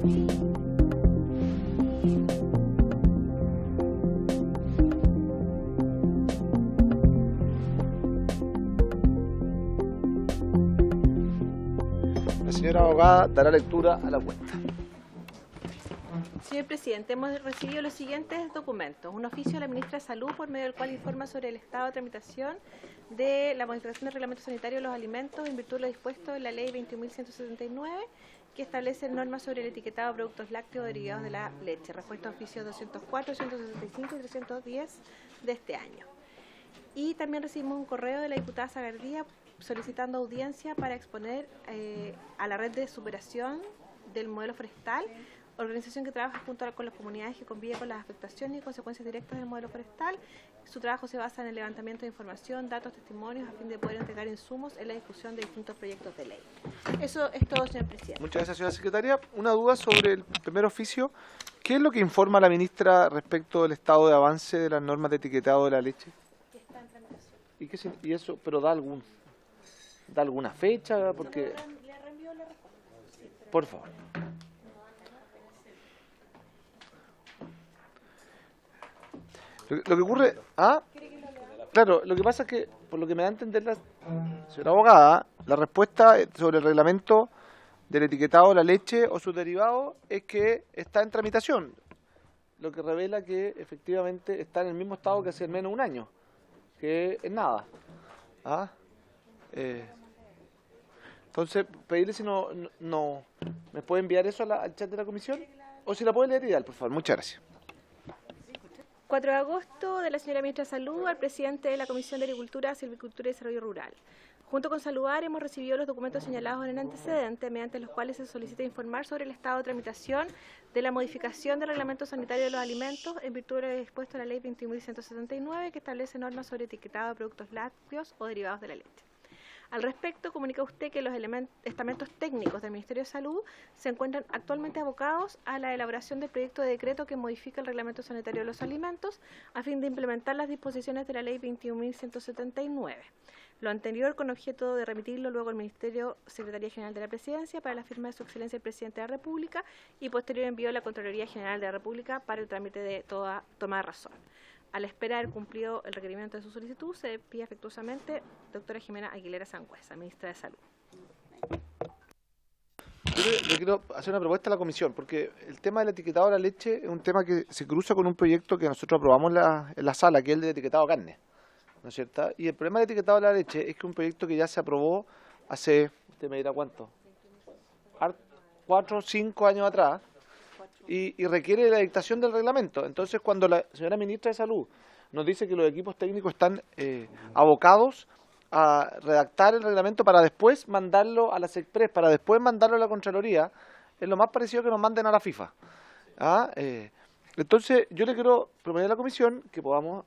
La señora abogada dará lectura a la cuenta. Señor presidente, hemos recibido los siguientes documentos. Un oficio de la ministra de Salud por medio del cual informa sobre el estado de tramitación de la modificación del reglamento sanitario de los alimentos en virtud de lo dispuesto en la ley 21.179, que establece normas sobre el etiquetado de productos lácteos derivados de la leche. Respuesta a oficios 204, 165 y 310 de este año. Y también recibimos un correo de la diputada Zagardía solicitando audiencia para exponer a la red de superación del modelo forestal, organización que trabaja junto con las comunidades que convive con las afectaciones y consecuencias directas del modelo forestal. Su trabajo se basa en el levantamiento de información, datos, testimonios, a fin de poder entregar insumos en la discusión de distintos proyectos de ley. Eso es todo, señor presidente. Muchas gracias, señora secretaria. Una duda sobre el primer oficio. ¿Qué es lo que informa la ministra respecto del estado de avance de las normas de etiquetado de la leche? Que está en tramitación. ¿Y eso, pero da alguna fecha? Porque, Le reenvío la respuesta. Sí, pero por favor. Lo que ocurre, claro, lo que pasa es que, por lo que me da a entender la señora abogada, la respuesta sobre el reglamento del etiquetado de la leche o sus derivados es que está en tramitación, lo que revela que efectivamente está en el mismo estado que hace menos de un año, que es nada. Entonces, pedirle si no me puede enviar eso al chat de la comisión, o si la puede leer y dar, por favor. Muchas gracias. 4 de agosto, de la señora ministra de Salud al presidente de la Comisión de Agricultura, Silvicultura y Desarrollo Rural. Junto con Saludar hemos recibido los documentos señalados en el antecedente, mediante los cuales se solicita informar sobre el estado de tramitación de la modificación del reglamento sanitario de los alimentos en virtud de lo dispuesto en la ley 21.179, que establece normas sobre etiquetado de productos lácteos o derivados de la leche. Al respecto, comunica usted que los estamentos técnicos del Ministerio de Salud se encuentran actualmente abocados a la elaboración del proyecto de decreto que modifica el reglamento sanitario de los alimentos a fin de implementar las disposiciones de la ley 21.179. Lo anterior con objeto de remitirlo luego al Ministerio Secretaría General de la Presidencia para la firma de su excelencia el Presidente de la República y posterior envío a la Contraloría General de la República para el trámite de toda toma de razón. A la espera de haber cumplido el requerimiento de su solicitud, se pide afectuosamente doctora Jimena Aguilera Sangüesa, ministra de Salud. Yo le quiero hacer una propuesta a la comisión, porque el tema del etiquetado de la leche es un tema que se cruza con un proyecto que nosotros aprobamos en la sala, que es el del etiquetado de carne, ¿no es cierto? Y el problema del etiquetado de la leche es que es un proyecto que ya se aprobó hace, usted me dirá cuánto, 4 o 5 años atrás, y requiere la dictación del reglamento. Entonces, cuando la señora ministra de Salud nos dice que los equipos técnicos están abocados a redactar el reglamento para después mandarlo a la SECPRES, para después mandarlo a la Contraloría, es lo más parecido que nos manden a la FIFA. Entonces, yo le quiero proponer a la comisión que podamos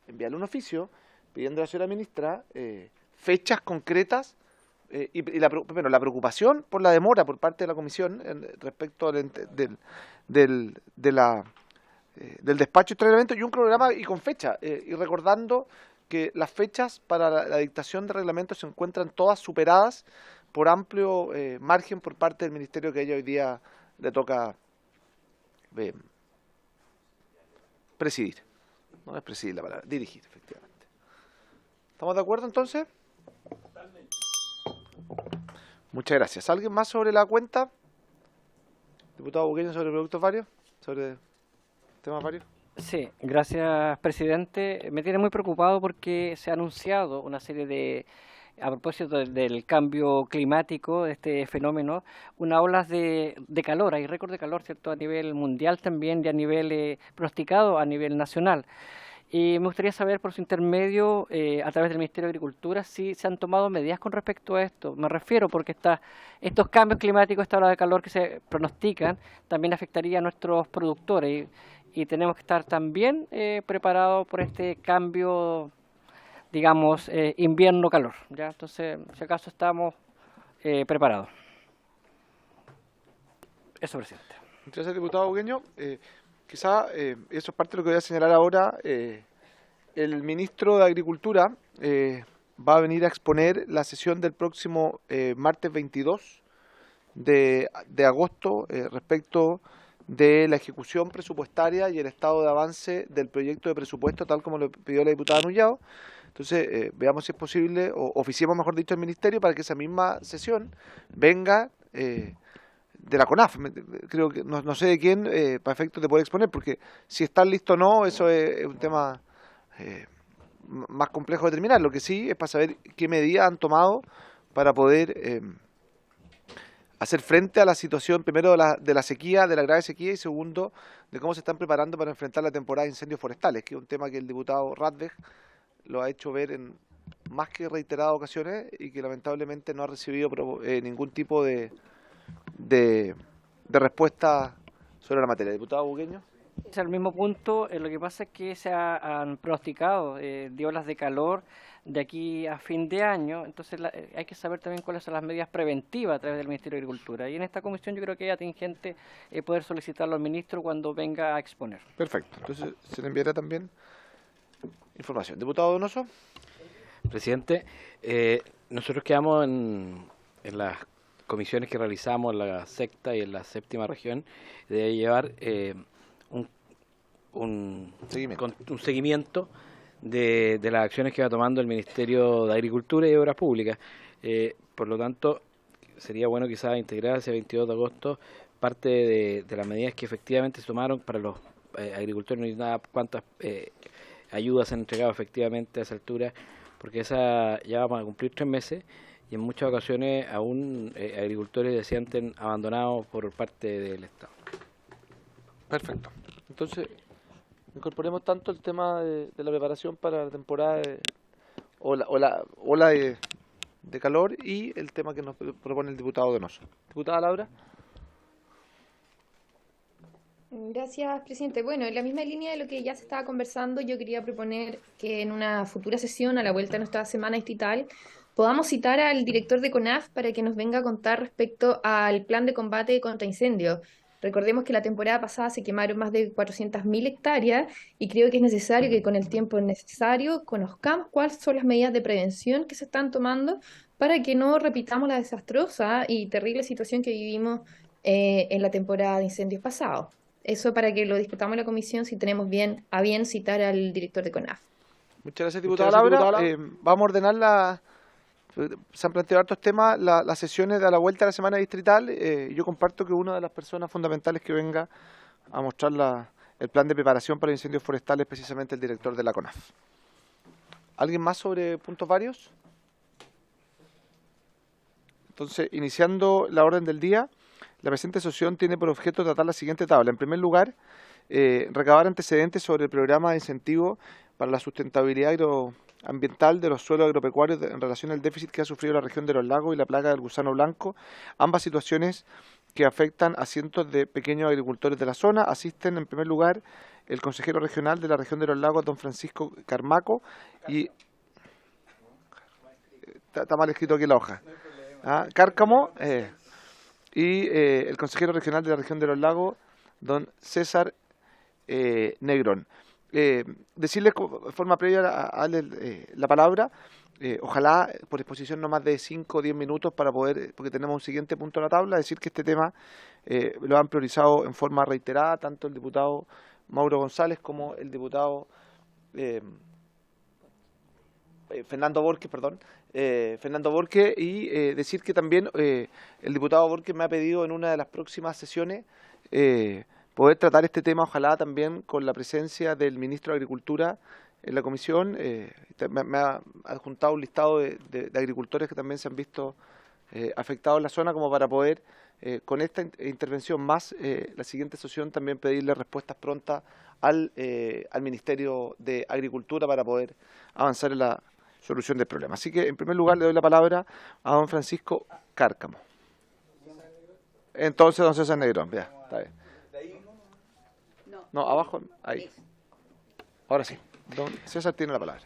enviarle un oficio pidiendo a la señora ministra fechas concretas y la preocupación por la demora por parte de la comisión respecto del despacho de reglamento y un programa y con fecha, y recordando que las fechas para la dictación de reglamentos se encuentran todas superadas por amplio margen por parte del ministerio que a ella hoy día le toca presidir. No es presidir la palabra, dirigir, efectivamente. ¿Estamos de acuerdo entonces? Muchas gracias. ¿Alguien más sobre la cuenta? Diputado Bugueño, sobre productos varios, sobre temas varios. Sí, gracias, presidente. Me tiene muy preocupado porque se ha anunciado una serie de, a propósito del cambio climático, de este fenómeno, unas olas de calor, hay récord de calor, ¿cierto?, a nivel mundial también y a nivel pronosticado a nivel nacional. Y me gustaría saber por su intermedio, a través del Ministerio de Agricultura, si se han tomado medidas con respecto a esto. Me refiero porque estos cambios climáticos, esta ola de calor que se pronostican, también afectaría a nuestros productores y tenemos que estar también preparados por este cambio, digamos, invierno-calor. ¿Ya? Entonces, si acaso estamos preparados. Eso, presidente. Muchas gracias, diputado Bugueño. Quizá eso es parte de lo que voy a señalar ahora. El ministro de Agricultura va a venir a exponer la sesión del próximo martes 22 de agosto respecto de la ejecución presupuestaria y el estado de avance del proyecto de presupuesto tal como lo pidió la diputada Nullao. Entonces, veamos si es posible, o oficiemos, mejor dicho, al Ministerio para que esa misma sesión venga de la CONAF. Creo que no sé de quién, para efectos de poder exponer, porque si están listos o no, eso es un tema más complejo de determinar. Lo que sí es para saber qué medidas han tomado para poder hacer frente a la situación, primero de la sequía, de la grave sequía, y segundo, de cómo se están preparando para enfrentar la temporada de incendios forestales, que es un tema que el diputado Radweg lo ha hecho ver en más que reiteradas ocasiones y que lamentablemente no ha recibido ningún tipo de respuesta sobre la materia. Diputado Bugueño. Es el mismo punto, lo que pasa es que se han pronosticado de olas de calor de aquí a fin de año, entonces hay que saber también cuáles son las medidas preventivas a través del Ministerio de Agricultura. Y en esta comisión yo creo que es atingente poder solicitarlo al ministro cuando venga a exponer. Perfecto, entonces se le enviará también información. Diputado Donoso. Presidente, nosotros quedamos en las comisiones que realizamos en la sexta y en la séptima región de llevar un seguimiento de las acciones que va tomando el Ministerio de Agricultura y Obras Públicas. Por lo tanto, sería bueno quizás integrar ese 22 de agosto parte de las medidas que efectivamente se tomaron para los agricultores. No hay nada cuántas ayudas se han entregado efectivamente a esa altura, porque esa ya vamos a cumplir 3 meses y en muchas ocasiones aún agricultores se sienten abandonados por parte del Estado. Perfecto. Entonces, incorporemos tanto el tema de la preparación para la temporada o la ola de calor y el tema que nos propone el diputado Donoso. Diputada Laura. Gracias, presidente. Bueno, en la misma línea de lo que ya se estaba conversando, yo quería proponer que en una futura sesión, a la vuelta de nuestra semana distrital, podamos citar al director de CONAF para que nos venga a contar respecto al plan de combate contra incendios. Recordemos que la temporada pasada se quemaron más de 400.000 hectáreas y creo que es necesario que con el tiempo necesario conozcamos cuáles son las medidas de prevención que se están tomando para que no repitamos la desastrosa y terrible situación que vivimos en la temporada de incendios pasados. Eso para que lo discutamos en la comisión si tenemos a bien citar al director de CONAF. Muchas gracias, diputada Laura. Vamos a ordenar se han planteado hartos temas, las sesiones de a la vuelta de la semana distrital. Yo comparto que una de las personas fundamentales que venga a mostrar el plan de preparación para incendios forestales es precisamente el director de la CONAF. ¿Alguien más sobre puntos varios? Entonces, iniciando la orden del día, la presente sesión tiene por objeto tratar la siguiente tabla. En primer lugar, recabar antecedentes sobre el programa de incentivo para la sustentabilidad agroambiental de los suelos agropecuarios en relación al déficit que ha sufrido la región de los lagos y la plaga del gusano blanco, ambas situaciones que afectan a cientos de pequeños agricultores de la zona. Asisten en primer lugar el consejero regional de la región de los lagos, don Francisco Carmaco, y está mal escrito aquí la hoja. Cárcamo, y el consejero regional de la región de los lagos, don César Negrón. Decirles de forma previa a la palabra, ojalá por exposición no más de 5 o 10 minutos para poder, porque tenemos un siguiente punto en la tabla, decir que este tema lo han priorizado en forma reiterada tanto el diputado Mauro González como el diputado Fernando Borges, y decir que también el diputado Borges me ha pedido en una de las próximas sesiones poder tratar este tema, ojalá también con la presencia del ministro de Agricultura en la comisión. Me ha adjuntado un listado de agricultores que también se han visto afectados en la zona, como para poder, con esta intervención más la siguiente sesión, también pedirle respuestas prontas al Ministerio de Agricultura para poder avanzar en la solución del problema. Así que, en primer lugar, le doy la palabra a don Francisco Cárcamo. Entonces, don César Negrón, ya, está bien. No, abajo, ahí. Ahora sí, don César tiene la palabra.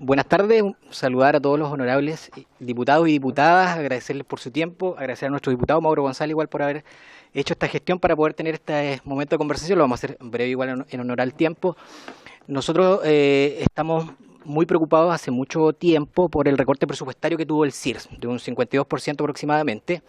Buenas tardes, saludar a todos los honorables diputados y diputadas, agradecerles por su tiempo, agradecer a nuestro diputado Mauro González igual por haber hecho esta gestión para poder tener este momento de conversación. Lo vamos a hacer breve igual en honor al tiempo. Nosotros estamos muy preocupados hace mucho tiempo por el recorte presupuestario que tuvo el CIRS, de un 52% aproximadamente.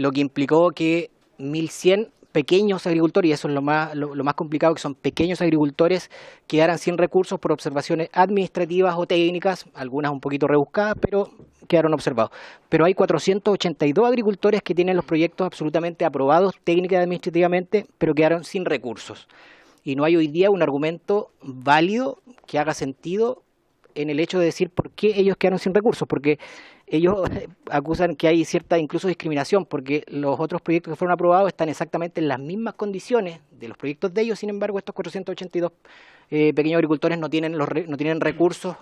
lo que implicó que 1.100 pequeños agricultores, y eso es lo más complicado, que son pequeños agricultores, quedaran sin recursos por observaciones administrativas o técnicas, algunas un poquito rebuscadas, pero quedaron observados. Pero hay 482 agricultores que tienen los proyectos absolutamente aprobados técnica y administrativamente, pero quedaron sin recursos. Y no hay hoy día un argumento válido que haga sentido en el hecho de decir por qué ellos quedaron sin recursos, porque ellos acusan que hay cierta incluso discriminación, porque los otros proyectos que fueron aprobados están exactamente en las mismas condiciones de los proyectos de ellos. Sin embargo, estos 482 pequeños agricultores no tienen recursos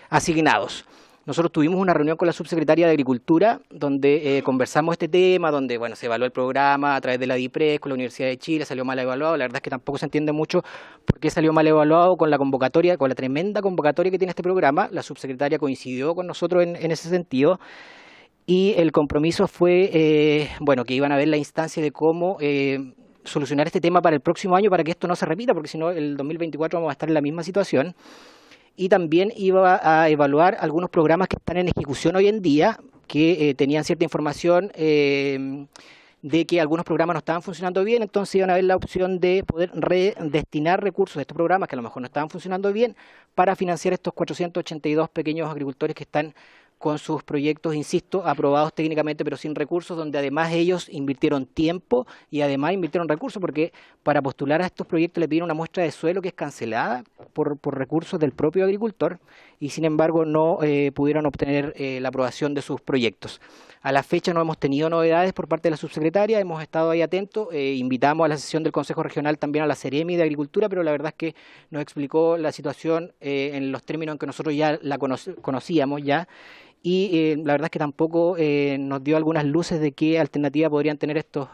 asignados. Nosotros tuvimos una reunión con la subsecretaria de Agricultura donde conversamos este tema, donde se evaluó el programa a través de la DIPRES, con la Universidad de Chile, salió mal evaluado. La verdad es que tampoco se entiende mucho por qué salió mal evaluado con la convocatoria, con la tremenda convocatoria que tiene este programa. La subsecretaria coincidió con nosotros en ese sentido y el compromiso fue que iban a ver la instancia de cómo solucionar este tema para el próximo año para que esto no se repita, porque si no el 2024 vamos a estar en la misma situación. Y también iba a evaluar algunos programas que están en ejecución hoy en día, que tenían cierta información de que algunos programas no estaban funcionando bien, entonces iban a ver la opción de poder redestinar recursos de estos programas que a lo mejor no estaban funcionando bien para financiar estos 482 pequeños agricultores que están con sus proyectos, insisto, aprobados técnicamente pero sin recursos, donde además ellos invirtieron tiempo y además invirtieron recursos, porque para postular a estos proyectos le piden una muestra de suelo que es cancelada por recursos del propio agricultor y sin embargo no pudieron obtener la aprobación de sus proyectos. A la fecha no hemos tenido novedades por parte de la subsecretaria, hemos estado ahí atentos, invitamos a la sesión del Consejo Regional también a la Seremi de Agricultura, pero la verdad es que nos explicó la situación en los términos en que nosotros ya la conocíamos ya. Y la verdad es que tampoco nos dio algunas luces de qué alternativa podrían tener estos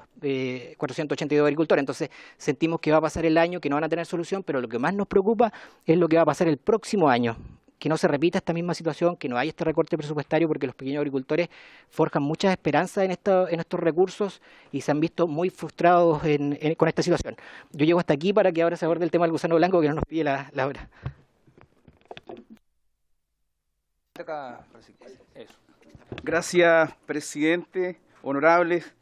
482 agricultores. Entonces sentimos que va a pasar el año, que no van a tener solución, pero lo que más nos preocupa es lo que va a pasar el próximo año. Que no se repita esta misma situación, que no haya este recorte presupuestario, porque los pequeños agricultores forjan muchas esperanzas en estos recursos y se han visto muy frustrados con esta situación. Yo llego hasta aquí para que ahora se aborde el tema del gusano blanco, que no nos pide la hora. Gracias, presidente, honorables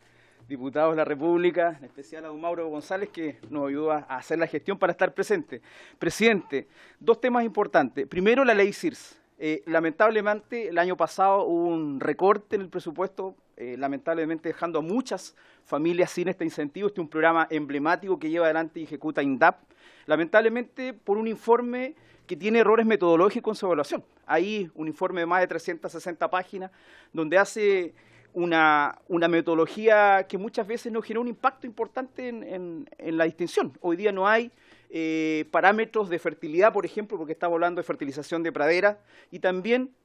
diputados de la República, en especial a don Mauro González, que nos ayudó a hacer la gestión para estar presente. Presidente, dos temas importantes. Primero, la ley CIRS. Lamentablemente, el año pasado hubo un recorte en el presupuesto, lamentablemente dejando a muchas familias sin este incentivo. Este es un programa emblemático que lleva adelante y ejecuta INDAP. Lamentablemente, por un informe que tiene errores metodológicos en su evaluación. Hay un informe de más de 360 páginas donde hace una metodología que muchas veces nos genera un impacto importante en la distinción. Hoy día no hay parámetros de fertilidad, por ejemplo, porque estamos hablando de fertilización de praderas, y también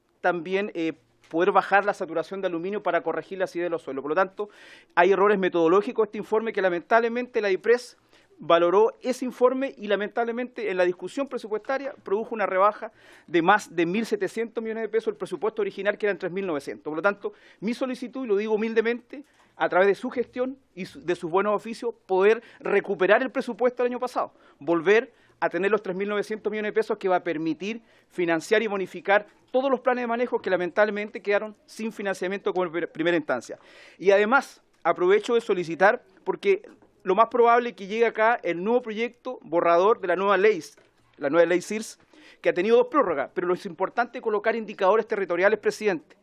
poder bajar la saturación de aluminio para corregir la acidez de los suelos. Por lo tanto, hay errores metodológicos en este informe que lamentablemente la DIPRES valoró ese informe y lamentablemente en la discusión presupuestaria produjo una rebaja de más de 1.700 millones de pesos el presupuesto original, que eran 3.900. Por lo tanto, mi solicitud, y lo digo humildemente, a través de su gestión y de sus buenos oficios, poder recuperar el presupuesto del año pasado, volver a tener los 3.900 millones de pesos que va a permitir financiar y bonificar todos los planes de manejo que lamentablemente quedaron sin financiamiento como primera instancia. Y además, aprovecho de solicitar, porque lo más probable es que llegue acá el nuevo proyecto borrador de la nueva ley CIRS, que ha tenido dos prórrogas, pero lo importante es colocar indicadores territoriales, presidente.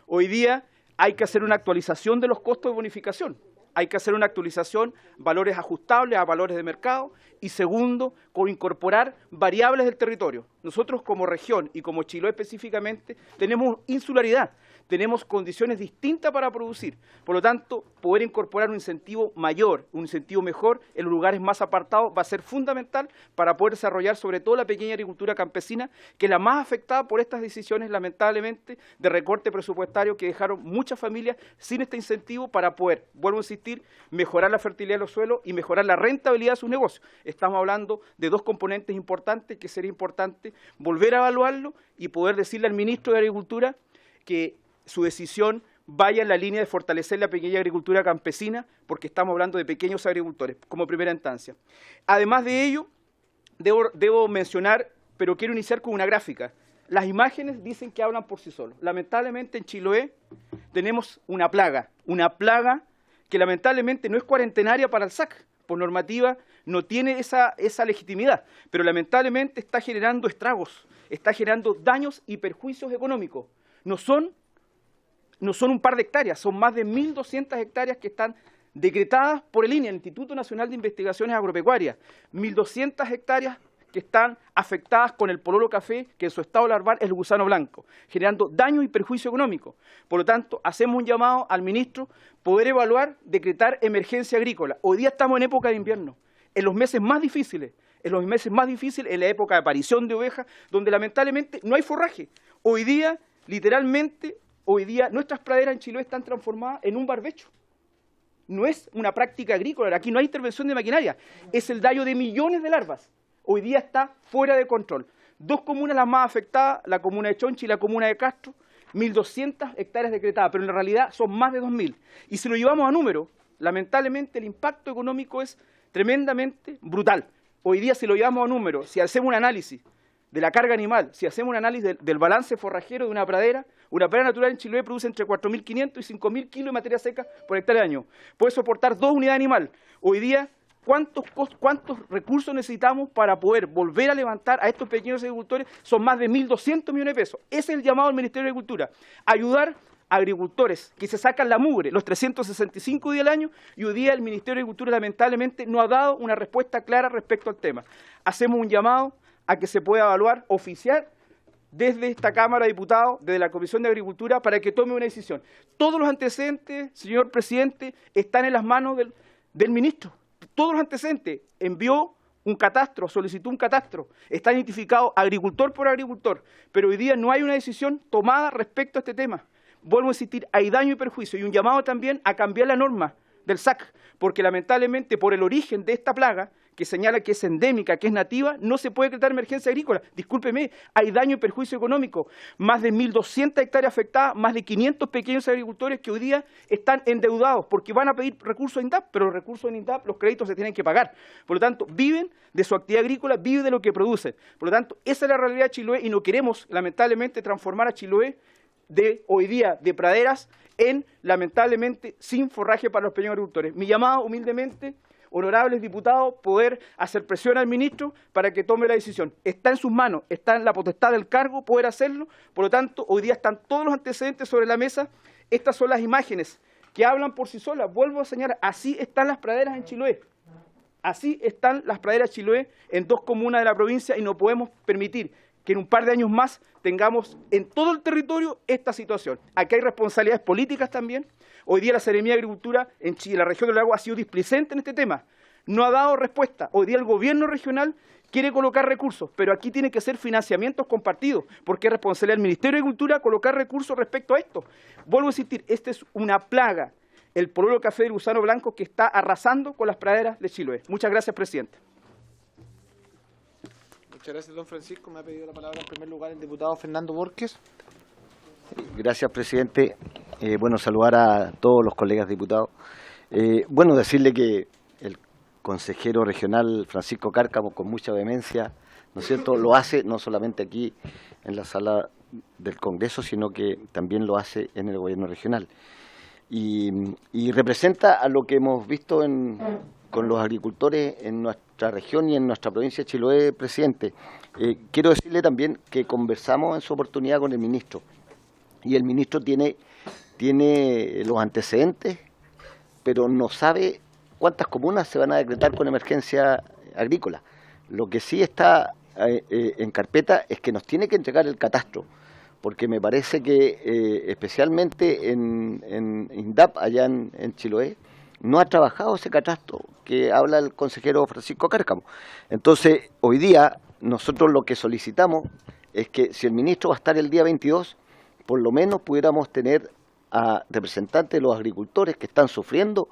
Hoy día hay que hacer una actualización de los costos de bonificación, hay que hacer una actualización, valores ajustables a valores de mercado, y segundo, con incorporar variables del territorio. Nosotros como región y como Chiloé específicamente tenemos insularidad, tenemos condiciones distintas para producir. Por lo tanto, poder incorporar un incentivo mayor, un incentivo mejor en los lugares más apartados va a ser fundamental para poder desarrollar sobre todo la pequeña agricultura campesina, que es la más afectada por estas decisiones, lamentablemente, de recorte presupuestario que dejaron muchas familias sin este incentivo para poder, vuelvo a insistir, mejorar la fertilidad de los suelos y mejorar la rentabilidad de sus negocios. Estamos hablando de dos componentes importantes que sería importante volver a evaluarlo y poder decirle al ministro de Agricultura que su decisión vaya en la línea de fortalecer la pequeña agricultura campesina, porque estamos hablando de pequeños agricultores como primera instancia. Además de ello, debo mencionar, pero quiero iniciar con una gráfica. Las imágenes dicen que hablan por sí solos. Lamentablemente en Chiloé tenemos una plaga que lamentablemente no es cuarentenaria para el SAC. Por normativa no tiene esa legitimidad, pero lamentablemente está generando estragos, está generando daños y perjuicios económicos. No son un par de hectáreas, son más de 1.200 hectáreas que están decretadas por el INE, el Instituto Nacional de Investigaciones Agropecuarias. 1.200 hectáreas que están afectadas con el pololo café, que en su estado larval es el gusano blanco, generando daño y perjuicio económico. Por lo tanto, hacemos un llamado al ministro poder evaluar, decretar emergencia agrícola. Hoy día estamos en época de invierno, en los meses más difíciles, en la época de aparición de ovejas, donde lamentablemente no hay forraje. Hoy día, literalmente, nuestras praderas en Chiloé están transformadas en un barbecho. No es una práctica agrícola, aquí no hay intervención de maquinaria, es el daño de millones de larvas. Hoy día está fuera de control. 2 comunas las más afectadas, la comuna de Chonchi y la comuna de Castro, 1.200 hectáreas decretadas, pero en la realidad son más de 2.000. Y si lo llevamos a número, lamentablemente el impacto económico es tremendamente brutal. Hoy día si lo llevamos a número, si hacemos un análisis de la carga animal, si hacemos un análisis del balance forrajero de una pradera natural en Chiloé produce entre 4.500 y 5.000 kilos de materia seca por hectárea de año. Puede soportar 2 unidades animal. Hoy día, ¿cuántos recursos necesitamos para poder volver a levantar a estos pequeños agricultores? Son más de 1.200 millones de pesos. Ese es el llamado del Ministerio de Agricultura. Ayudar a agricultores que se sacan la mugre los 365 días al año, y hoy día el Ministerio de Agricultura lamentablemente no ha dado una respuesta clara respecto al tema. Hacemos un llamado a que se pueda evaluar, oficiar desde esta Cámara de Diputados, desde la Comisión de Agricultura, para que tome una decisión. Todos los antecedentes, señor presidente, están en las manos del ministro. Todos los antecedentes. Envió un catastro, solicitó un catastro, está identificado agricultor por agricultor, pero hoy día no hay una decisión tomada respecto a este tema. Vuelvo a insistir, hay daño y perjuicio, y un llamado también a cambiar la norma del SAC, porque lamentablemente por el origen de esta plaga, que señala que es endémica, que es nativa, no se puede decretar emergencia agrícola. Discúlpeme, hay daño y perjuicio económico. Más de 1.200 hectáreas afectadas, más de 500 pequeños agricultores que hoy día están endeudados porque van a pedir recursos en INDAP, pero los recursos en INDAP, los créditos se tienen que pagar. Por lo tanto, viven de su actividad agrícola, viven de lo que producen. Por lo tanto, esa es la realidad de Chiloé y no queremos, lamentablemente, transformar a Chiloé de hoy día de praderas en, lamentablemente, sin forraje para los pequeños agricultores. Mi llamado, humildemente, honorables diputados, poder hacer presión al ministro para que tome la decisión. Está en sus manos, está en la potestad del cargo poder hacerlo, por lo tanto, hoy día están todos los antecedentes sobre la mesa. Estas son las imágenes que hablan por sí solas. Vuelvo a señalar, así están las praderas en Chiloé. Así están las praderas de Chiloé en 2 comunas de la provincia, y no podemos permitir que en un par de años más tengamos en todo el territorio esta situación. Aquí hay responsabilidades políticas también. Hoy día la Seremía de Agricultura en Chile, la región del Lago, ha sido displicente en este tema. No ha dado respuesta. Hoy día el gobierno regional quiere colocar recursos, pero aquí tiene que ser financiamientos compartidos, porque es responsabilidad del Ministerio de Agricultura colocar recursos respecto a esto. Vuelvo a insistir, esta es una plaga, el pololo café del gusano blanco, que está arrasando con las praderas de Chiloé. Muchas gracias, presidente. Muchas gracias, don Francisco. Me ha pedido la palabra en primer lugar el diputado Fernando Borges. Gracias, presidente. Bueno, saludar a todos los colegas diputados. Bueno, decirle que el consejero regional Francisco Cárcamo, con mucha vehemencia, ¿no es cierto?, lo hace no solamente aquí en la sala del Congreso, sino que también lo hace en el gobierno regional. Y representa a lo que hemos visto con los agricultores en nuestra región y en nuestra provincia de Chiloé, presidente. Quiero decirle también que conversamos en su oportunidad con el ministro, y el ministro tiene los antecedentes, pero no sabe cuántas comunas se van a decretar con emergencia agrícola. Lo que sí está en carpeta es que nos tiene que entregar el catastro, porque me parece que especialmente en INDAP, allá en Chiloé, no ha trabajado ese catastro que habla el consejero Francisco Cárcamo. Entonces, hoy día, nosotros lo que solicitamos es que si el ministro va a estar el día 22, por lo menos pudiéramos tener a representantes de los agricultores que están sufriendo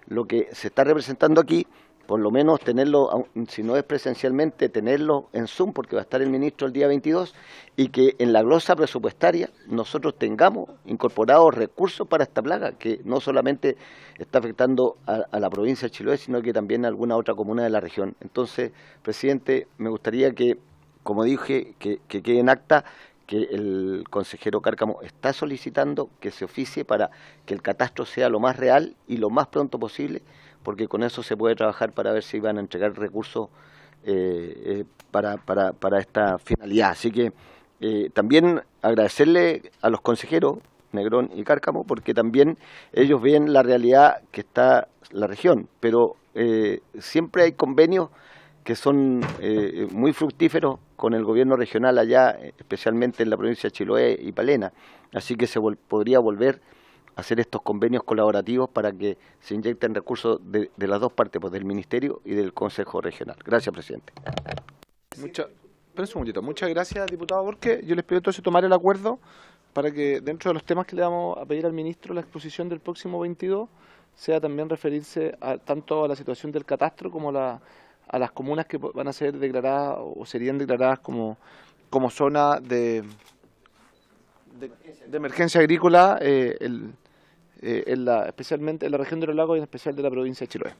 lo que se está representando aquí, por lo menos tenerlo, si no es presencialmente, tenerlo en Zoom, porque va a estar el ministro el día 22, y que en la glosa presupuestaria nosotros tengamos incorporados recursos para esta plaga, que no solamente está afectando a la provincia de Chiloé, sino que también a alguna otra comuna de la región. Entonces, presidente, me gustaría que, como dije, que quede en acta que el consejero Cárcamo está solicitando que se oficie para que el catastro sea lo más real y lo más pronto posible, porque con eso se puede trabajar para ver si van a entregar recursos para esta finalidad. Así que también agradecerle a los consejeros Negrón y Cárcamo, porque también ellos ven la realidad que está la región, pero siempre hay convenios que son muy fructíferos con el gobierno regional allá, especialmente en la provincia de Chiloé y Palena, así que se podría volver a hacer estos convenios colaborativos para que se inyecten recursos de las dos partes, pues del Ministerio y del Consejo Regional. Gracias, presidente. Espera un segundito. Muchas gracias, diputado Borges. Yo les pido entonces tomar el acuerdo para que dentro de los temas que le vamos a pedir al ministro, la exposición del próximo 22, sea también referirse tanto a la situación del catastro como a las comunas que van a ser declaradas o serían declaradas como zona de emergencia agrícola, especialmente en la región de los lagos y en especial de la provincia de Chiloé.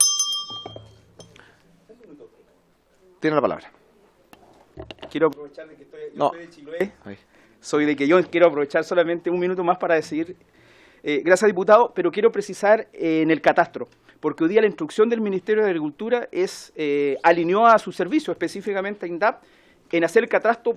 Tiene la palabra. Quiero aprovechar de que estoy de Chiloé. Soy de Quellón, quiero aprovechar solamente un minuto más para decir, gracias diputado, pero quiero precisar en el catastro, porque hoy día la instrucción del Ministerio de Agricultura alineó a su servicio, específicamente a INDAP, en hacer el catastro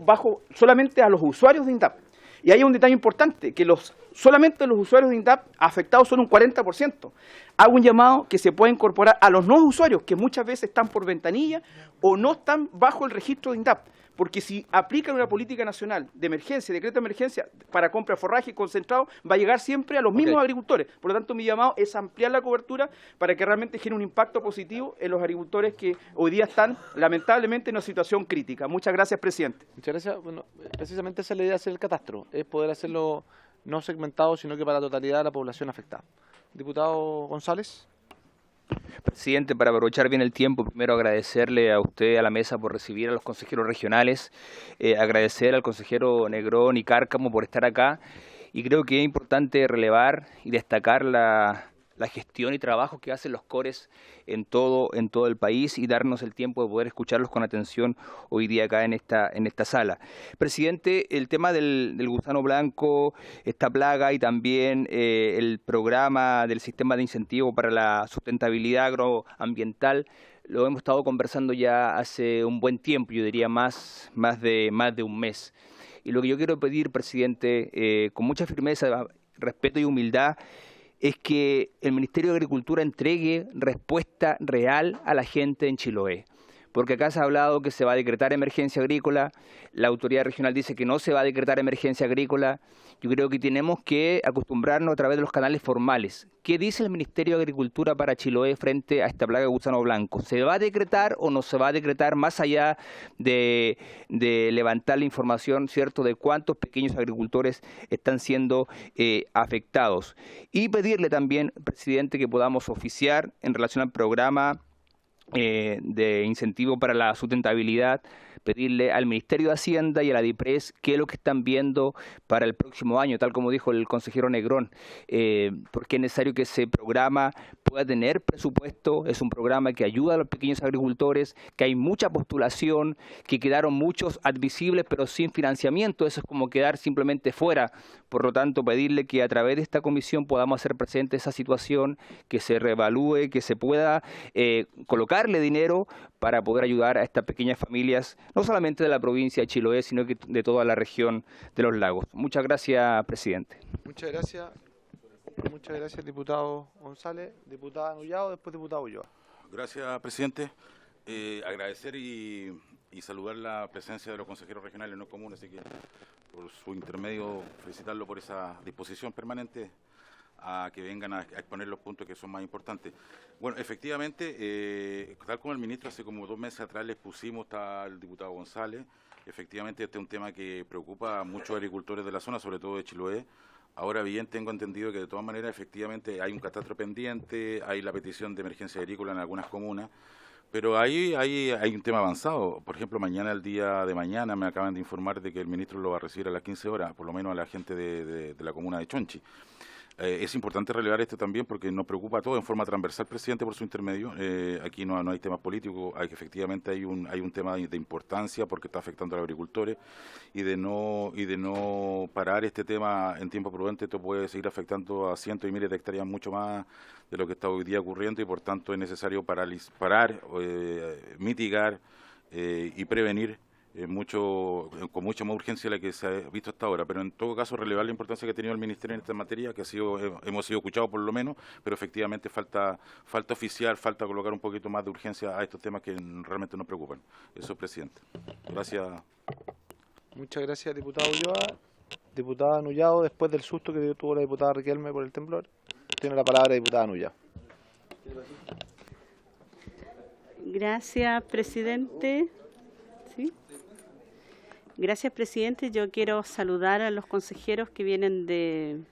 solamente a los usuarios de INDAP. Y hay un detalle importante, que solamente los usuarios de INDAP afectados son un 40%. Hago un llamado que se pueda incorporar a los nuevos usuarios, que muchas veces están por ventanilla o no están bajo el registro de INDAP. Porque si aplican una política nacional de emergencia, decreto de emergencia para compra de forraje concentrado, va a llegar siempre a los mismos agricultores. Por lo tanto, mi llamado es ampliar la cobertura para que realmente genere un impacto positivo en los agricultores que hoy día están, lamentablemente, en una situación crítica. Muchas gracias, presidente. Muchas gracias. Bueno, precisamente esa es la idea de hacer el catastro, es poder hacerlo no segmentado, sino que para la totalidad de la población afectada. Diputado González. Presidente, para aprovechar bien el tiempo, primero agradecerle a usted, a la mesa, por recibir a los consejeros regionales, agradecer al consejero Negrón y Cárcamo por estar acá, y creo que es importante relevar y destacar la gestión y trabajo que hacen los CORES en todo el país y darnos el tiempo de poder escucharlos con atención hoy día acá en esta sala. Presidente, el tema del gusano blanco, esta plaga y también el programa del sistema de incentivo para la sustentabilidad agroambiental, lo hemos estado conversando ya hace un buen tiempo, yo diría más de un mes. Y lo que yo quiero pedir, presidente, con mucha firmeza, respeto y humildad, es que el Ministerio de Agricultura entregue respuesta real a la gente en Chiloé. Porque acá se ha hablado que se va a decretar emergencia agrícola, la autoridad regional dice que no se va a decretar emergencia agrícola. Yo creo que tenemos que acostumbrarnos a través de los canales formales. ¿Qué dice el Ministerio de Agricultura para Chiloé frente a esta plaga de gusano blanco? ¿Se va a decretar o no se va a decretar, más allá de levantar la información, cierto, de cuántos pequeños agricultores están siendo afectados? Y pedirle también, presidente, que podamos oficiar en relación al programa de incentivo para la sustentabilidad, pedirle al Ministerio de Hacienda y a la DIPRES qué es lo que están viendo para el próximo año, tal como dijo el consejero Negrón, porque es necesario que ese programa pueda tener presupuesto. Es un programa que ayuda a los pequeños agricultores, que hay mucha postulación, que quedaron muchos admisibles pero sin financiamiento. Eso es como quedar simplemente fuera. Por lo tanto, pedirle que a través de esta comisión podamos hacer presente esa situación, que se reevalúe, que se pueda colocarle dinero para poder ayudar a estas pequeñas familias, no solamente de la provincia de Chiloé, sino que de toda la región de los lagos. Muchas gracias, presidente. Muchas gracias, diputado González. Diputada Anullado, después diputado Ulloa. Gracias, presidente. Agradecer y saludar la presencia de los consejeros regionales no comunes, así que por su intermedio felicitarlo por esa disposición permanente a que vengan a exponer los puntos que son más importantes. Bueno, efectivamente, tal como el ministro hace como 2 meses atrás les pusimos, está el diputado González, efectivamente este es un tema que preocupa a muchos agricultores de la zona, sobre todo de Chiloé. Ahora bien, tengo entendido que de todas maneras efectivamente hay un catastro pendiente, hay la petición de emergencia agrícola en algunas comunas, pero ahí hay un tema avanzado. Por ejemplo, el día de mañana me acaban de informar de que el ministro lo va a recibir a las 15 horas, por lo menos a la gente de la comuna de Chonchi. Es importante relevar esto también porque nos preocupa a todos en forma transversal, presidente, por su intermedio. Aquí no hay temas políticos, efectivamente hay un tema de importancia porque está afectando a los agricultores y de no parar este tema en tiempo prudente, esto puede seguir afectando a cientos y miles de hectáreas mucho más de lo que está hoy día ocurriendo y por tanto es necesario parar, mitigar y prevenir con mucha más urgencia de la que se ha visto hasta ahora, pero en todo caso relevar la importancia que ha tenido el Ministerio en esta materia, que hemos sido escuchados por lo menos, pero efectivamente falta oficiar, falta colocar un poquito más de urgencia a estos temas que realmente nos preocupan. Eso, presidente. Gracias. Muchas gracias, diputado Ulloa. Diputada Nullado, después del susto que tuvo la diputada Riquelme por el temblor, tiene la palabra diputada Nullado. Gracias, presidente. ¿Sí? Gracias, presidente. Yo quiero saludar a los consejeros que vienen de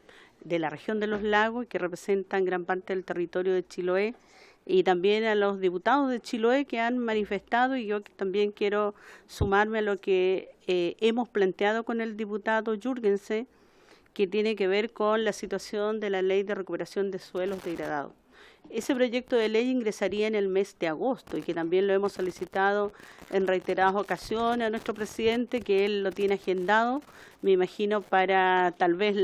la región de los lagos y que representan gran parte del territorio de Chiloé y también a los diputados de Chiloé que han manifestado, y yo también quiero sumarme a lo que hemos planteado con el diputado Jürgensen, que tiene que ver con la situación de la Ley de Recuperación de Suelos Degradados. Ese proyecto de ley ingresaría en el mes de agosto y que también lo hemos solicitado en reiteradas ocasiones a nuestro presidente, que él lo tiene agendado, me imagino para tal vez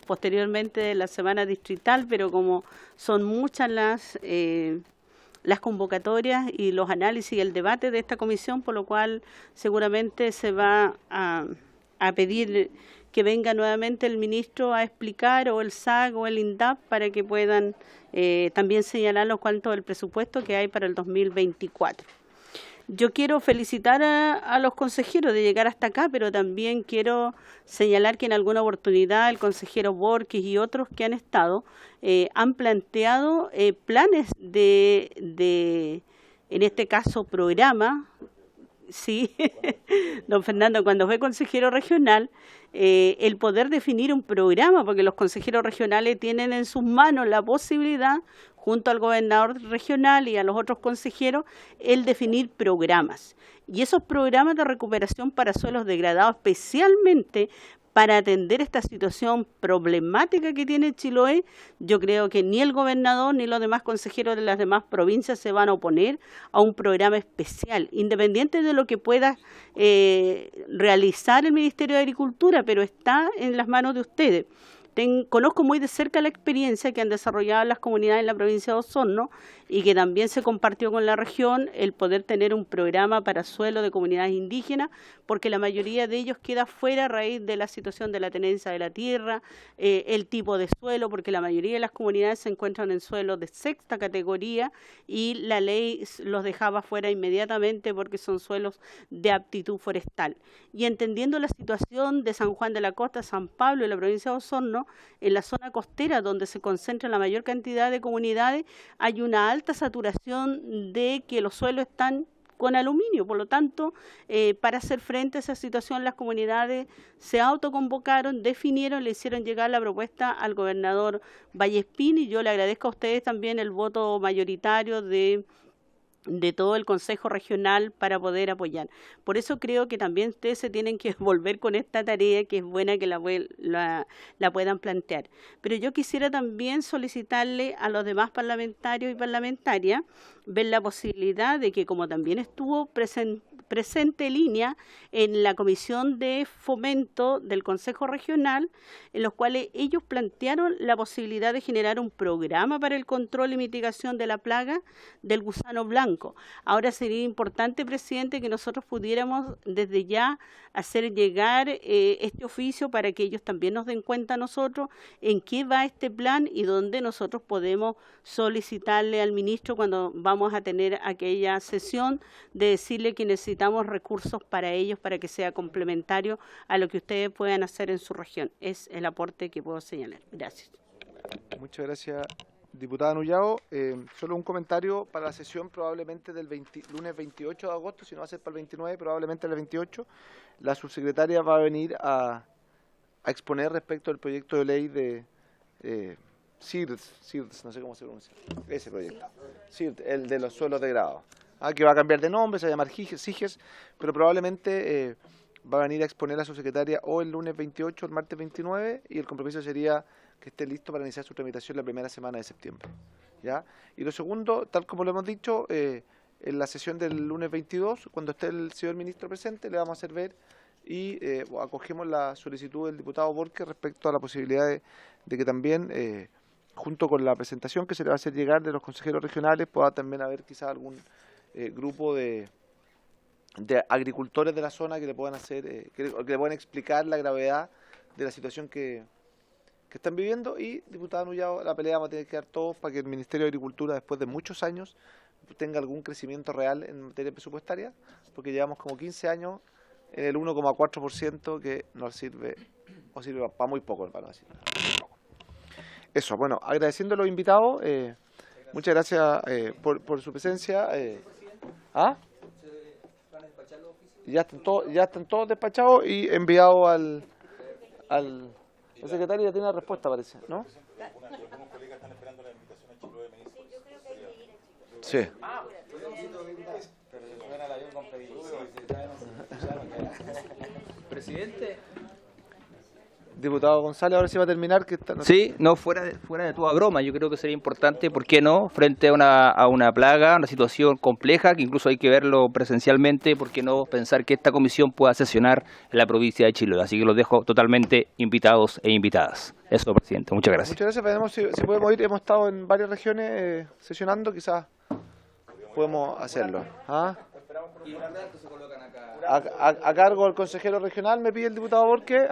posteriormente la semana distrital, pero como son muchas las convocatorias y los análisis y el debate de esta comisión, por lo cual seguramente se va a pedir que venga nuevamente el ministro a explicar, o el SAC o el INDAP, para que puedan también señalar los cuantos del presupuesto que hay para el 2024. Yo quiero felicitar a los consejeros de llegar hasta acá, pero también quiero señalar que en alguna oportunidad el consejero Borges y otros que han estado han planteado planes en este caso, programa. Sí, don Fernando, cuando fue consejero regional, el poder definir un programa, porque los consejeros regionales tienen en sus manos la posibilidad, junto al gobernador regional y a los otros consejeros, el definir programas. Y esos programas de recuperación para suelos degradados, especialmente para atender esta situación problemática que tiene Chiloé, yo creo que ni el gobernador ni los demás consejeros de las demás provincias se van a oponer a un programa especial, independiente de lo que pueda realizar el Ministerio de Agricultura, pero está en las manos de ustedes. Conozco muy de cerca la experiencia que han desarrollado las comunidades en la provincia de Osorno y que también se compartió con la región el poder tener un programa para suelo de comunidades indígenas, porque la mayoría de ellos queda fuera a raíz de la situación de la tenencia de la tierra, el tipo de suelo, porque la mayoría de las comunidades se encuentran en suelos de sexta categoría y la ley los dejaba fuera inmediatamente porque son suelos de aptitud forestal. Y entendiendo la situación de San Juan de la Costa, San Pablo y la provincia de Osorno, en la zona costera donde se concentra la mayor cantidad de comunidades, hay una alta saturación de que los suelos están con aluminio. Por lo tanto, para hacer frente a esa situación, las comunidades se autoconvocaron, definieron, le hicieron llegar la propuesta al gobernador Vallespín, y yo le agradezco a ustedes también el voto mayoritario de todo el Consejo Regional para poder apoyar. Por eso creo que también ustedes se tienen que volver con esta tarea, que es buena que la puedan plantear. Pero yo quisiera también solicitarle a los demás parlamentarios y parlamentarias ver la posibilidad de que, como también estuvo presente línea en la Comisión de Fomento del Consejo Regional, en los cuales ellos plantearon la posibilidad de generar un programa para el control y mitigación de la plaga del gusano blanco. Ahora sería importante, presidente, que nosotros pudiéramos desde ya hacer llegar este oficio para que ellos también nos den cuenta a nosotros en qué va este plan y dónde nosotros podemos solicitarle al ministro cuando vamos a tener aquella sesión de decirle que necesitamos recursos para ellos para que sea complementario a lo que ustedes puedan hacer en su región. Es el aporte que puedo señalar. Gracias. Muchas gracias, diputada Nullao. Solo un comentario para la sesión probablemente del lunes 28 de agosto, si no va a ser para el 29, probablemente el 28. La subsecretaria va a venir a exponer respecto al proyecto de ley de CIRDS, no sé cómo se pronuncia, ese proyecto, CIRDS, el de los suelos degradados, que va a cambiar de nombre, se va a llamar SIGES, pero probablemente va a venir a exponer a su secretaria o el lunes 28 o el martes 29, y el compromiso sería que esté listo para iniciar su tramitación la primera semana de septiembre. ¿Ya? Y lo segundo, tal como lo hemos dicho, en la sesión del lunes 22, cuando esté el señor ministro presente, le vamos a hacer ver y acogemos la solicitud del diputado Borges respecto a la posibilidad de que también, junto con la presentación que se le va a hacer llegar de los consejeros regionales, pueda también haber quizás algún grupo de agricultores de la zona que le puedan hacer, que le puedan explicar la gravedad de la situación que están viviendo. Y, diputado Nullado, la pelea vamos a tener que dar todos para que el Ministerio de Agricultura, después de muchos años, tenga algún crecimiento real en materia presupuestaria, porque llevamos como 15 años en el 1,4%, que nos sirve, o sirve para muy poco, para no decir nada. Eso, bueno, agradeciendo a los invitados, muchas gracias por su presencia. ¿Ah? Ya están todos despachados y enviados al el secretario. Ya tiene la respuesta, parece, ¿no? Sí. Presidente. Diputado González, ahora sí va a terminar. Sí, no, fuera de toda broma, yo creo que sería importante, ¿por qué no? Frente a una plaga, una situación compleja, que incluso hay que verlo presencialmente, ¿por qué no pensar que esta comisión pueda sesionar en la provincia de Chiloé? Así que los dejo totalmente invitados e invitadas. Eso, presidente, muchas gracias. Muchas gracias, veremos si podemos ir. Hemos estado en varias regiones sesionando, quizás podemos hacerlo. ¿Ah? A cargo del consejero regional, me pide el diputado Borges.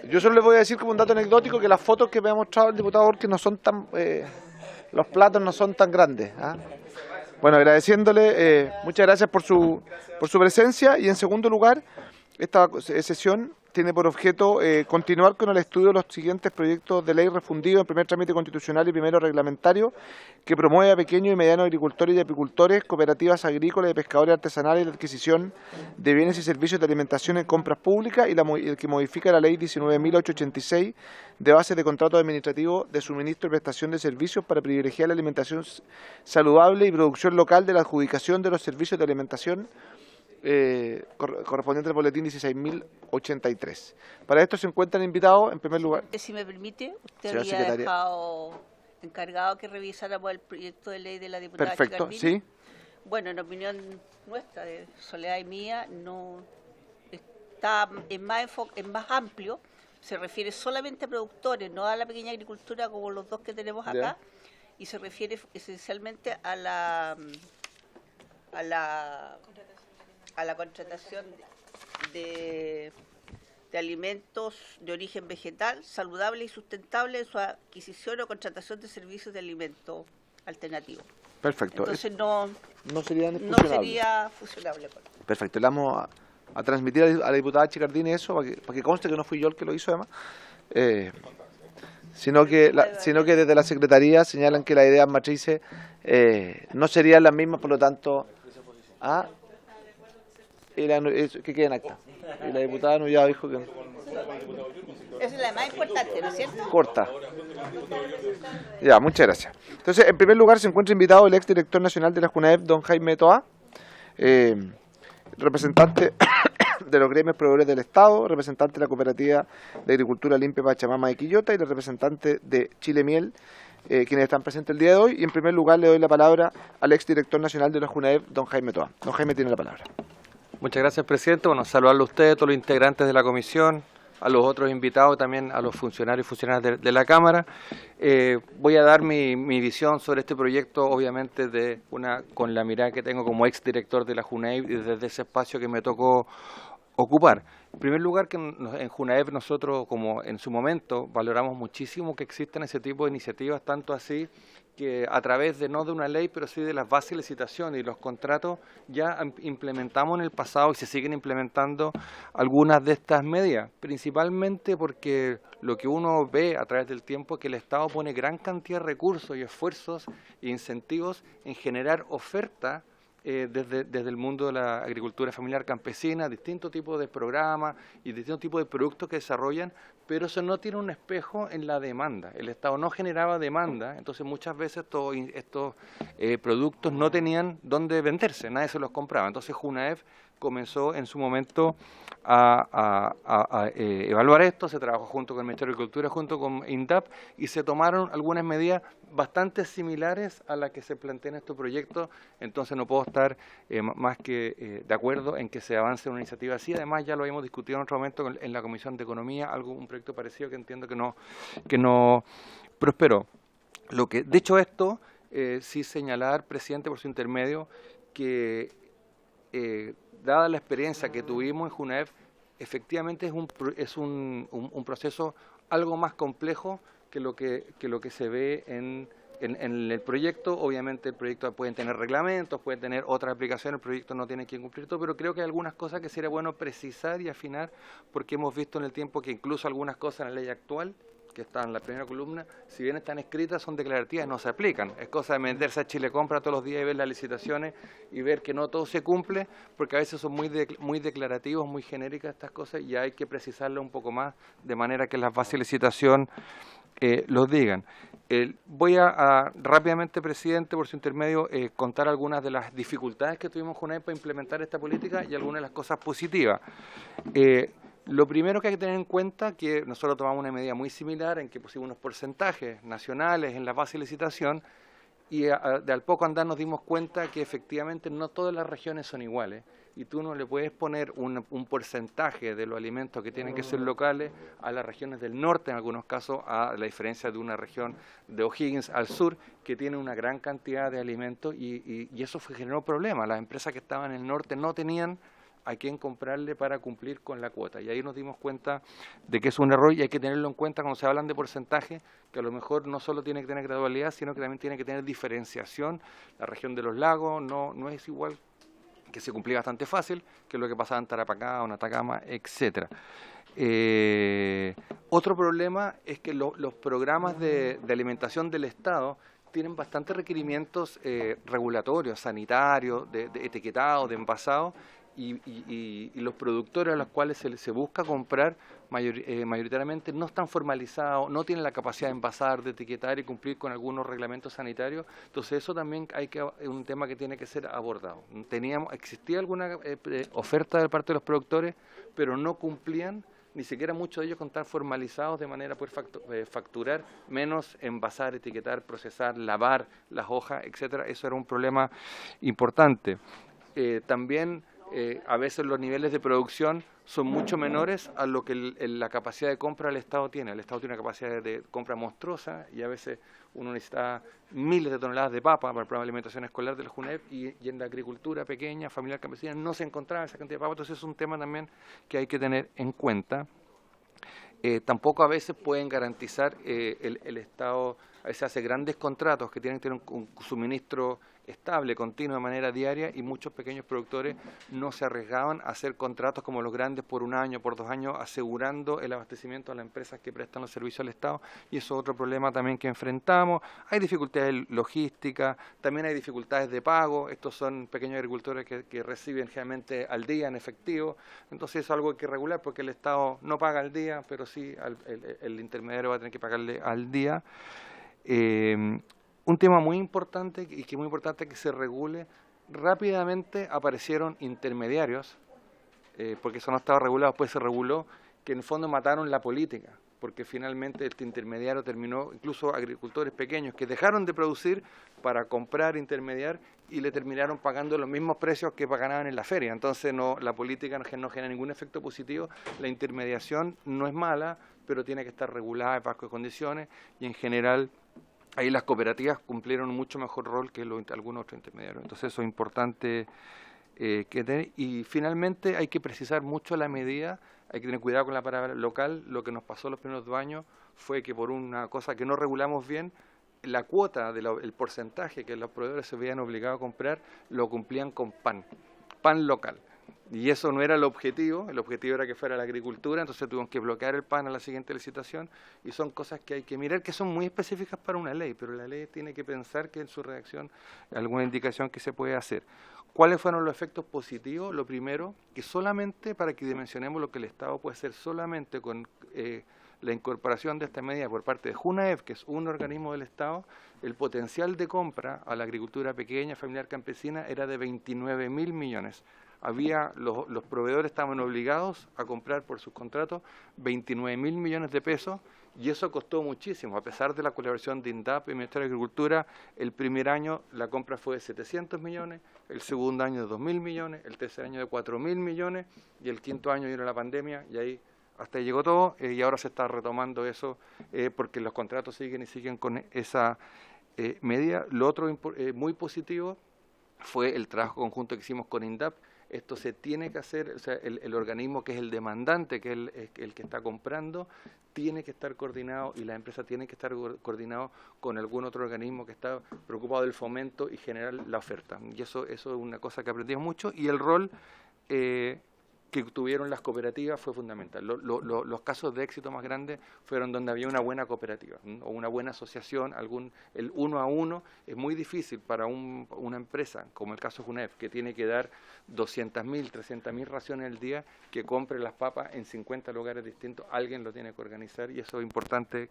Yo solo les voy a decir como un dato anecdótico que las fotos que me ha mostrado el diputado Borges no son tan, los platos no son tan grandes. Bueno, agradeciéndole, muchas gracias por su presencia. Y en segundo lugar, esta sesión tiene por objeto continuar con el estudio de los siguientes proyectos de ley refundidos en primer trámite constitucional y primero reglamentario, que promueve a pequeños y medianos agricultores y apicultores, cooperativas agrícolas y pescadores artesanales la adquisición de bienes y servicios de alimentación en compras públicas, y el que modifica la ley 19.886 de bases de contrato administrativo de suministro y prestación de servicios para privilegiar la alimentación saludable y producción local de la adjudicación de los servicios de alimentación correspondiente al boletín 16.083. Para esto se encuentran invitados, en primer lugar. Si me permite, usted Señora había secretaria. dejado encargado que revisáramos el proyecto de ley de la diputada Perfecto, Chicardini. sí. Bueno, en opinión nuestra, de Soledad y mía, no está es más amplio, se refiere solamente a productores, no a la pequeña agricultura como los dos que tenemos acá, Ya. y se refiere esencialmente a la contratación de alimentos de origen vegetal, saludable y sustentable en su adquisición o contratación de servicios de alimentos alternativos. Perfecto. Entonces no sería fusionable. Perfecto. Le vamos a transmitir a la diputada Chicardini eso, para que conste que no fui yo el que lo hizo, además. Sino que desde la Secretaría señalan que las ideas matrices no serían las mismas, por lo tanto... que quede en acta. Y la diputada Nullado dijo que... Esa es la más importante, ¿no es cierto? Corta. Ya, muchas gracias. Entonces, en primer lugar se encuentra invitado el exdirector nacional de la JUNAEP, don Jaime Toá, representante de los gremios proveedores del Estado, representante de la Cooperativa de Agricultura Limpia Pachamama de Quillota y el representante de Chile Miel, quienes están presentes el día de hoy. Y en primer lugar le doy la palabra al exdirector nacional de la JUNAEP, don Jaime Toá. Don Jaime tiene la palabra. Muchas gracias, presidente. Bueno, saludarle a usted, a todos los integrantes de la comisión, a los otros invitados, también a los funcionarios y funcionarias de la Cámara. Voy a dar mi visión sobre este proyecto, obviamente con la mirada que tengo como exdirector de la JUNAEP y desde ese espacio que me tocó ocupar. En primer lugar, que en JUNAEP nosotros, como en su momento, valoramos muchísimo que existan ese tipo de iniciativas, tanto así que a través no de una ley, pero sí de las bases de licitación y los contratos, ya implementamos en el pasado y se siguen implementando algunas de estas medidas, principalmente porque lo que uno ve a través del tiempo es que el Estado pone gran cantidad de recursos y esfuerzos e incentivos en generar oferta desde el mundo de la agricultura familiar campesina, distintos tipos de programas y distintos tipos de productos que desarrollan, pero eso no tiene un espejo en la demanda. El Estado no generaba demanda, entonces muchas veces estos productos no tenían dónde venderse, nadie se los compraba. Entonces JUNAEP comenzó en su momento a evaluar esto, se trabajó junto con el Ministerio de Agricultura, junto con INDAP, y se tomaron algunas medidas bastante similares a las que se plantean en estos proyectos. Entonces no puedo estar más que de acuerdo en que se avance una iniciativa así. Además ya lo habíamos discutido en otro momento en la Comisión de Economía, un proyecto parecido que entiendo que no prosperó. Dicho esto, sí señalar, presidente, por su intermedio, que dada la experiencia que tuvimos en JUNAEV, efectivamente es un proceso algo más complejo que lo que se ve en el proyecto. Obviamente el proyecto puede tener reglamentos, puede tener otras aplicaciones, el proyecto no tiene que cumplir todo, pero creo que hay algunas cosas que sería bueno precisar y afinar, porque hemos visto en el tiempo que incluso algunas cosas en la ley actual, que están en la primera columna, si bien están escritas, son declarativas, no se aplican. Es cosa de meterse a Chile Compra todos los días y ver las licitaciones y ver que no todo se cumple, porque a veces son muy declarativos, muy genéricas estas cosas, y hay que precisarlo un poco más, de manera que las bases de licitación los digan. Voy a rápidamente, presidente, por su intermedio, contar algunas de las dificultades que tuvimos con JUNAEV para implementar esta política y algunas de las cosas positivas. Lo primero que hay que tener en cuenta es que nosotros tomamos una medida muy similar en que pusimos unos porcentajes nacionales en la base de licitación, y de al poco andar nos dimos cuenta que efectivamente no todas las regiones son iguales, y tú no le puedes poner un porcentaje de los alimentos que tienen que ser locales a las regiones del norte, en algunos casos, a la diferencia de una región de O'Higgins al sur, que tiene una gran cantidad de alimentos, y eso generó problemas. Las empresas que estaban en el norte no tenían a quién comprarle para cumplir con la cuota, y ahí nos dimos cuenta de que es un error, y hay que tenerlo en cuenta cuando se hablan de porcentaje, que a lo mejor no solo tiene que tener gradualidad, sino que también tiene que tener diferenciación. La región de los lagos no es igual, que se cumplía bastante fácil, que lo que pasaba en Tarapacá o en Atacama, etcétera. Otro problema es que los programas de alimentación del Estado tienen bastantes requerimientos regulatorios, sanitarios, de etiquetado, de envasado, y los productores a los cuales se busca comprar mayoritariamente no están formalizados, no tienen la capacidad de envasar, de etiquetar y cumplir con algunos reglamentos sanitarios. Entonces eso también es un tema que tiene que ser abordado. Existía alguna oferta de parte de los productores, pero no cumplían, ni siquiera muchos de ellos con estar formalizados de manera a poder facturar, menos envasar, etiquetar, procesar, lavar las hojas, etcétera. Eso era un problema importante. También a veces los niveles de producción son mucho menores a lo que la capacidad de compra del Estado tiene. El Estado tiene una capacidad de compra monstruosa, y a veces uno necesita miles de toneladas de papa para el programa de alimentación escolar de la JUNAEV, y en la agricultura pequeña, familiar, campesina, no se encontraba esa cantidad de papa. Entonces es un tema también que hay que tener en cuenta. Tampoco a veces pueden garantizar el Estado, a veces hace grandes contratos que tienen que tener un suministro estable, continuo, de manera diaria, y muchos pequeños productores no se arriesgaban a hacer contratos como los grandes por 1 año, por 2 años, asegurando el abastecimiento a las empresas que prestan los servicios al Estado, y eso es otro problema también que enfrentamos. Hay dificultades logísticas, también hay dificultades de pago. Estos son pequeños agricultores que reciben generalmente al día en efectivo, entonces es algo que hay que regular, porque el Estado no paga al día, pero sí el intermediario va a tener que pagarle al día. Un tema muy importante, y que es muy importante que se regule. Rápidamente aparecieron intermediarios, porque eso no estaba regulado, después se reguló, que en el fondo mataron la política, porque finalmente este intermediario terminó, incluso agricultores pequeños que dejaron de producir para comprar, intermediar, y le terminaron pagando los mismos precios que pagaban en la feria. Entonces la política no genera ningún efecto positivo. La intermediación no es mala, pero tiene que estar regulada bajo condiciones, y en general ahí las cooperativas cumplieron un mucho mejor rol que algunos otros intermediarios. Entonces eso es importante que tener. Y finalmente hay que precisar mucho la medida, hay que tener cuidado con la palabra local. Lo que nos pasó los primeros 2 años fue que por una cosa que no regulamos bien, la cuota, el porcentaje que los proveedores se veían obligados a comprar, lo cumplían con pan local. Y eso no era el objetivo era que fuera la agricultura, entonces tuvimos que bloquear el pan a la siguiente licitación, y son cosas que hay que mirar, que son muy específicas para una ley, pero la ley tiene que pensar que en su redacción hay alguna indicación que se puede hacer. ¿Cuáles fueron los efectos positivos? Lo primero, que solamente, para que dimensionemos lo que el Estado puede hacer solamente con la incorporación de esta medida por parte de Junaef, que es un organismo del Estado, el potencial de compra a la agricultura pequeña, familiar, campesina era de 29.000 millones. Los proveedores estaban obligados a comprar por sus contratos 29.000 millones de pesos, y eso costó muchísimo. A pesar de la colaboración de INDAP y el Ministerio de Agricultura, el primer año la compra fue de 700 millones, el segundo año de 2.000 millones, el tercer año de 4.000 millones, y el quinto año vino la pandemia, y ahí hasta ahí llegó todo, y ahora se está retomando eso, porque los contratos siguen con esa medida. Lo otro muy positivo fue el trabajo conjunto que hicimos con INDAP. Esto se tiene que hacer, o sea, el organismo que es el demandante, que es el que está comprando, tiene que estar coordinado, y la empresa tiene que estar coordinado con algún otro organismo que está preocupado del fomento y generar la oferta. Y eso es una cosa que aprendimos mucho, y el rol que tuvieron las cooperativas fue fundamental. Los casos de éxito más grandes fueron donde había una buena cooperativa, o una buena asociación. El 1 a 1 es muy difícil para una empresa, como el caso de Junaef, que tiene que dar 200.000, 300.000 raciones al día, que compre las papas en 50 lugares distintos. Alguien lo tiene que organizar, y eso es importante.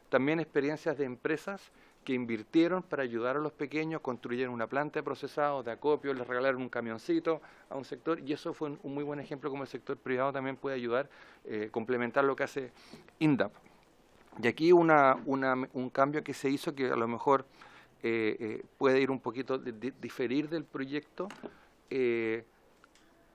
También experiencias de empresas que invirtieron para ayudar a los pequeños, construyeron una planta de procesado, de acopio, les regalaron un camioncito a un sector, y eso fue un muy buen ejemplo como el sector privado también puede ayudar, complementar lo que hace INDAP. Y aquí un cambio que se hizo, que a lo mejor puede ir un poquito diferir del proyecto.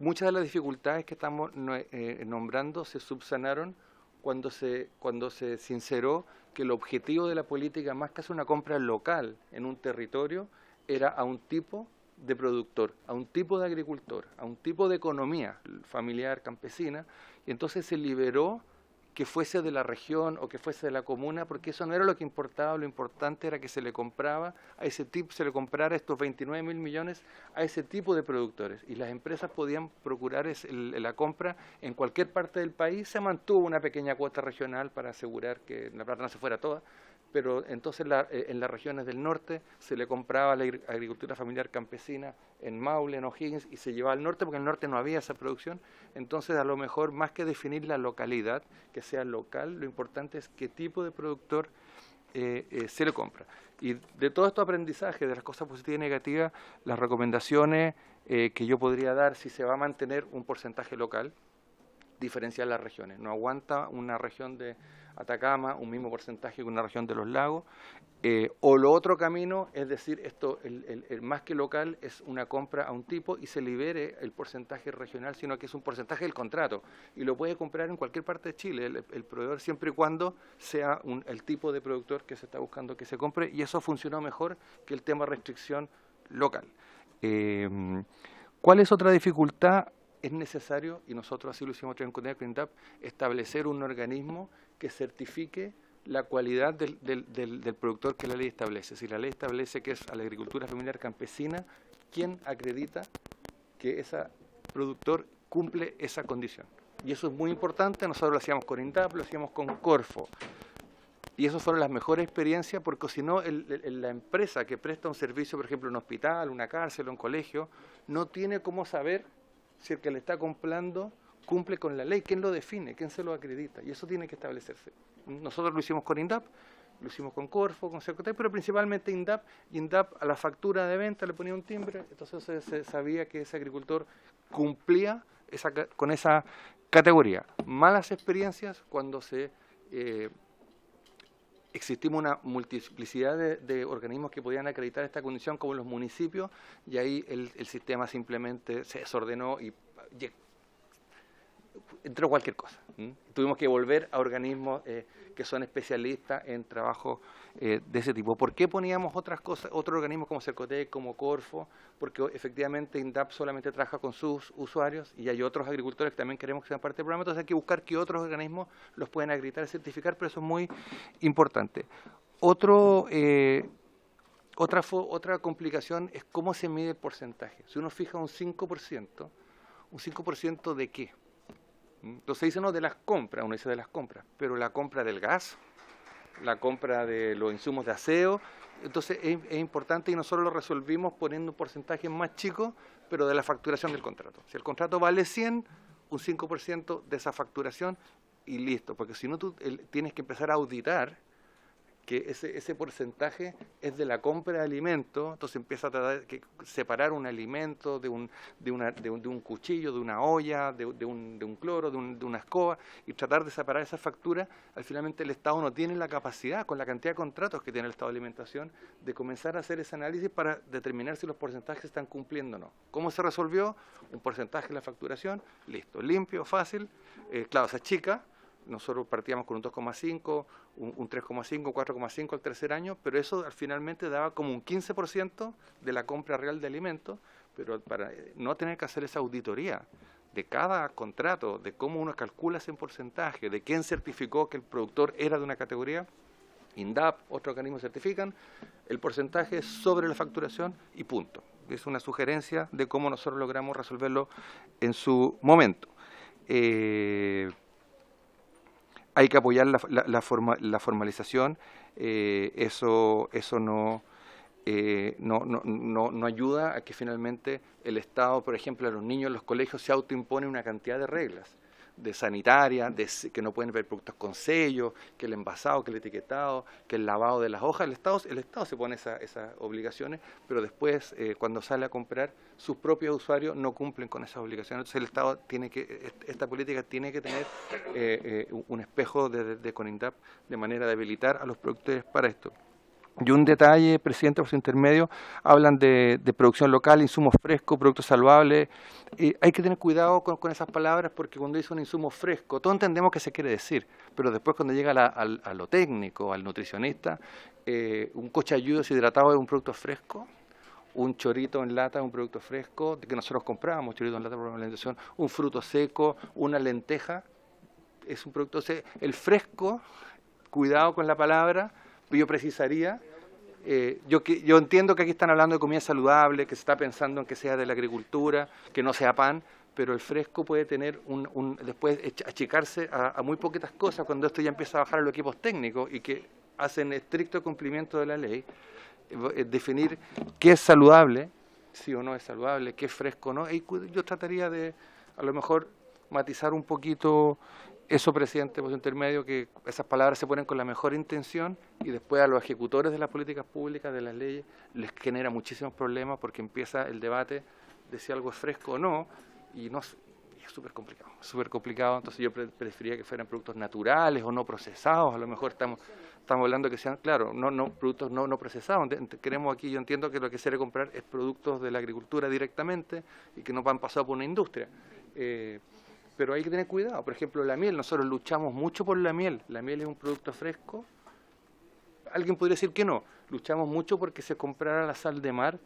Muchas de las dificultades que estamos nombrando se subsanaron cuando se sinceró que el objetivo de la política, más que hacer una compra local en un territorio, era a un tipo de productor, a un tipo de agricultor, a un tipo de economía familiar, campesina, y entonces se liberó que fuese de la región o que fuese de la comuna, porque eso no era lo que importaba. Lo importante era que se le comprara a ese tipo, se le comprara estos 29.000 millones a ese tipo de productores, y las empresas podían procurar la compra en cualquier parte del país. Se mantuvo una pequeña cuota regional para asegurar que la plata no se fuera toda, pero entonces en las regiones del norte se le compraba la agricultura familiar campesina en Maule, en O'Higgins, y se llevaba al norte porque en el norte no había esa producción. Entonces, a lo mejor, más que definir la localidad, que sea local, lo importante es qué tipo de productor se le compra. Y de todo este aprendizaje, de las cosas positivas y negativas, las recomendaciones que yo podría dar, si se va a mantener un porcentaje local, diferenciar las regiones. No aguanta una región de Atacama un mismo porcentaje que una región de los lagos. O lo otro camino es decir, esto el más que local es una compra a un tipo, y se libere el porcentaje regional, sino que es un porcentaje del contrato, y lo puede comprar en cualquier parte de Chile el proveedor, siempre y cuando sea el tipo de productor que se está buscando que se compre, y eso funcionó mejor que el tema restricción local. ¿Cuál es otra dificultad? Es necesario, y nosotros así lo hicimos en INDAP, establecer un organismo que certifique la cualidad del productor que la ley establece. Si la ley establece que es a la agricultura familiar campesina, ¿quién acredita que ese productor cumple esa condición? Y eso es muy importante. Nosotros lo hacíamos con INDAP, lo hacíamos con Corfo. Y esas fueron las mejores experiencias, porque si no, la empresa que presta un servicio, por ejemplo, un hospital, una cárcel, un colegio, no tiene cómo saber si el que le está comprando cumple con la ley. ¿Quién lo define? ¿Quién se lo acredita? Y eso tiene que establecerse. Nosotros lo hicimos con INDAP, lo hicimos con Corfo, con Cercotec, pero principalmente INDAP. INDAP a la factura de venta le ponía un timbre, entonces se sabía que ese agricultor cumplía con esa categoría. Malas experiencias cuando existimos una multiplicidad de organismos que podían acreditar esta condición, como los municipios, y ahí el sistema simplemente se desordenó y entró cualquier cosa. Tuvimos que volver a organismos que son especialistas en trabajo de ese tipo. ¿Por qué poníamos otras cosas, otros organismos como Cercotec, como Corfo? Porque efectivamente INDAP solamente trabaja con sus usuarios, y hay otros agricultores que también queremos que sean parte del programa, entonces hay que buscar que otros organismos los puedan acreditar y certificar, pero eso es muy importante. Otra complicación es cómo se mide el porcentaje. Si uno fija un 5%, ¿un 5% de qué? Entonces dice, no, de las compras, uno dice de las compras, pero la compra del gas, la compra de los insumos de aseo, entonces es importante, y nosotros lo resolvimos poniendo un porcentaje más chico, pero de la facturación del contrato. Si el contrato vale 100, un 5% de esa facturación y listo, porque si no tú tienes que empezar a auditar que ese porcentaje es de la compra de alimentos, entonces empieza a tratar de separar un alimento de un cuchillo, de una olla, de un cloro, de una escoba, y tratar de separar esa factura. Al finalmente el Estado no tiene la capacidad, con la cantidad de contratos que tiene el Estado de Alimentación, de comenzar a hacer ese análisis para determinar si los porcentajes se están cumpliendo o no. ¿Cómo se resolvió? Un porcentaje de la facturación, listo, limpio, fácil, claro, se achica. Nosotros partíamos con un 2,5, un 3,5, 4,5 al tercer año, pero eso finalmente daba como un 15% de la compra real de alimentos, pero para no tener que hacer esa auditoría de cada contrato, de cómo uno calcula ese porcentaje, de quién certificó que el productor era de una categoría, INDAP, otros organismos certifican, el porcentaje sobre la facturación y punto. Es una sugerencia de cómo nosotros logramos resolverlo en su momento. Hay que apoyar la formalización, eso no ayuda a que finalmente el Estado, por ejemplo, a los niños en los colegios se autoimpone una cantidad de reglas, de sanitaria, que no pueden ver productos con sello, que el envasado, que el etiquetado, que el lavado de las hojas. El Estado se pone esas obligaciones, pero después, cuando sale a comprar, sus propios usuarios no cumplen con esas obligaciones. Entonces el Estado esta política tiene que tener un espejo de CONINDAP de manera de habilitar a los productores para esto. Y un detalle, presidente, por su intermedio, hablan de producción local, insumos frescos, productos saludables. Hay que tener cuidado con esas palabras, porque cuando dice un insumo fresco, todos entendemos qué se quiere decir, pero después cuando llega a lo técnico, al nutricionista, un cochayuyo deshidratado es un producto fresco, un chorito en lata es un producto fresco, que nosotros comprábamos, chorito en lata por alimentación, un fruto seco, una lenteja, es un producto seco. El fresco, cuidado con la palabra. Yo precisaría, yo entiendo que aquí están hablando de comida saludable, que se está pensando en que sea de la agricultura, que no sea pan, pero el fresco puede tener después achicarse a muy poquitas cosas cuando esto ya empieza a bajar a los equipos técnicos y que hacen estricto cumplimiento de la ley, definir qué es saludable, sí o no es saludable, qué es fresco o no. Y yo trataría de, a lo mejor, matizar un poquito eso, presidente, por su intermedio, que esas palabras se ponen con la mejor intención y después a los ejecutores de las políticas públicas, de las leyes, les genera muchísimos problemas porque empieza el debate de si algo es fresco o no, y es súper complicado, entonces yo preferiría que fueran productos naturales o no procesados. A lo mejor estamos hablando que sean, claro, productos no procesados. Queremos aquí, yo entiendo que lo que se quiere comprar es productos de la agricultura directamente y que no han pasado por una industria. Pero hay que tener cuidado. Por ejemplo, la miel, nosotros luchamos mucho por la miel. La miel es un producto fresco. Alguien podría decir que no. Luchamos mucho porque se comprara la sal de mar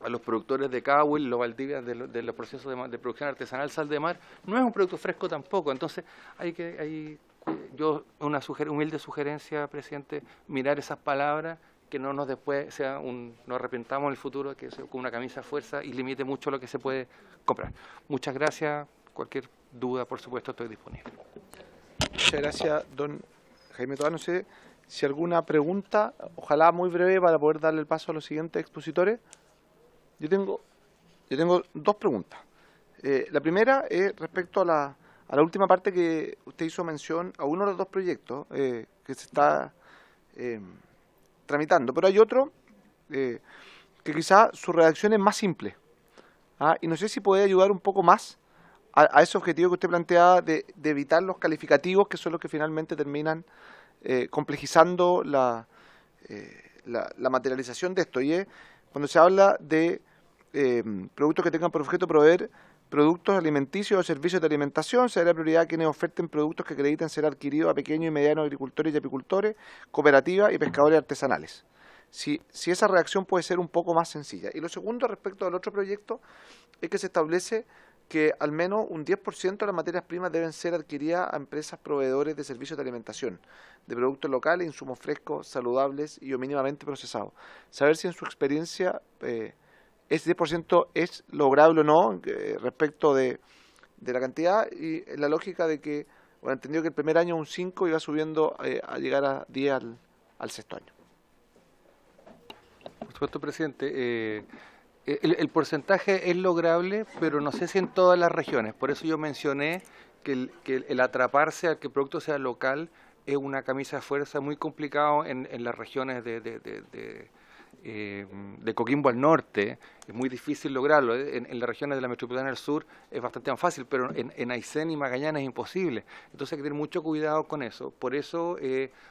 a los productores de Cahuil, los Valdivia, de los procesos de producción artesanal. Sal de mar no es un producto fresco tampoco. Entonces, una humilde sugerencia, presidente, mirar esas palabras, que no nos después nos arrepentamos en el futuro, que sea con una camisa a fuerza y limite mucho lo que se puede comprar. Muchas gracias. Cualquier duda, por supuesto, estoy disponible. Muchas gracias, don Jaime Toá. No sé si alguna pregunta, ojalá muy breve para poder darle el paso a los siguientes expositores. Yo tengo dos preguntas. La primera es respecto a la última parte que usted hizo mención a uno de los dos proyectos que se está tramitando, pero hay otro que quizá su redacción es más simple. Y no sé si puede ayudar un poco más a ese objetivo que usted planteaba de evitar los calificativos, que son los que finalmente terminan complejizando la materialización de esto. Y cuando se habla de productos que tengan por objeto proveer productos alimenticios o servicios de alimentación, se dará prioridad a quienes oferten productos que acrediten ser adquiridos a pequeños y medianos agricultores y apicultores, cooperativas y pescadores artesanales. Si esa redacción puede ser un poco más sencilla. Y lo segundo, respecto al otro proyecto, es que se establece que al menos un 10% de las materias primas deben ser adquiridas a empresas proveedores de servicios de alimentación, de productos locales, insumos frescos, saludables y o mínimamente procesados. Saber si en su experiencia ese 10% es lograble o no respecto de la cantidad, y la lógica de que, bueno, entendido que el primer año un 5 iba subiendo a llegar a 10 al sexto año. Por supuesto, presidente. El porcentaje es lograble, pero no sé si en todas las regiones. Por eso yo mencioné que el atraparse a que el producto sea local es una camisa de fuerza muy complicado en las regiones de Coquimbo al norte. Es muy difícil lograrlo. En las regiones de la metropolitana del sur es bastante más fácil, pero en Aysén y Magallanes es imposible. Entonces hay que tener mucho cuidado con eso. Por eso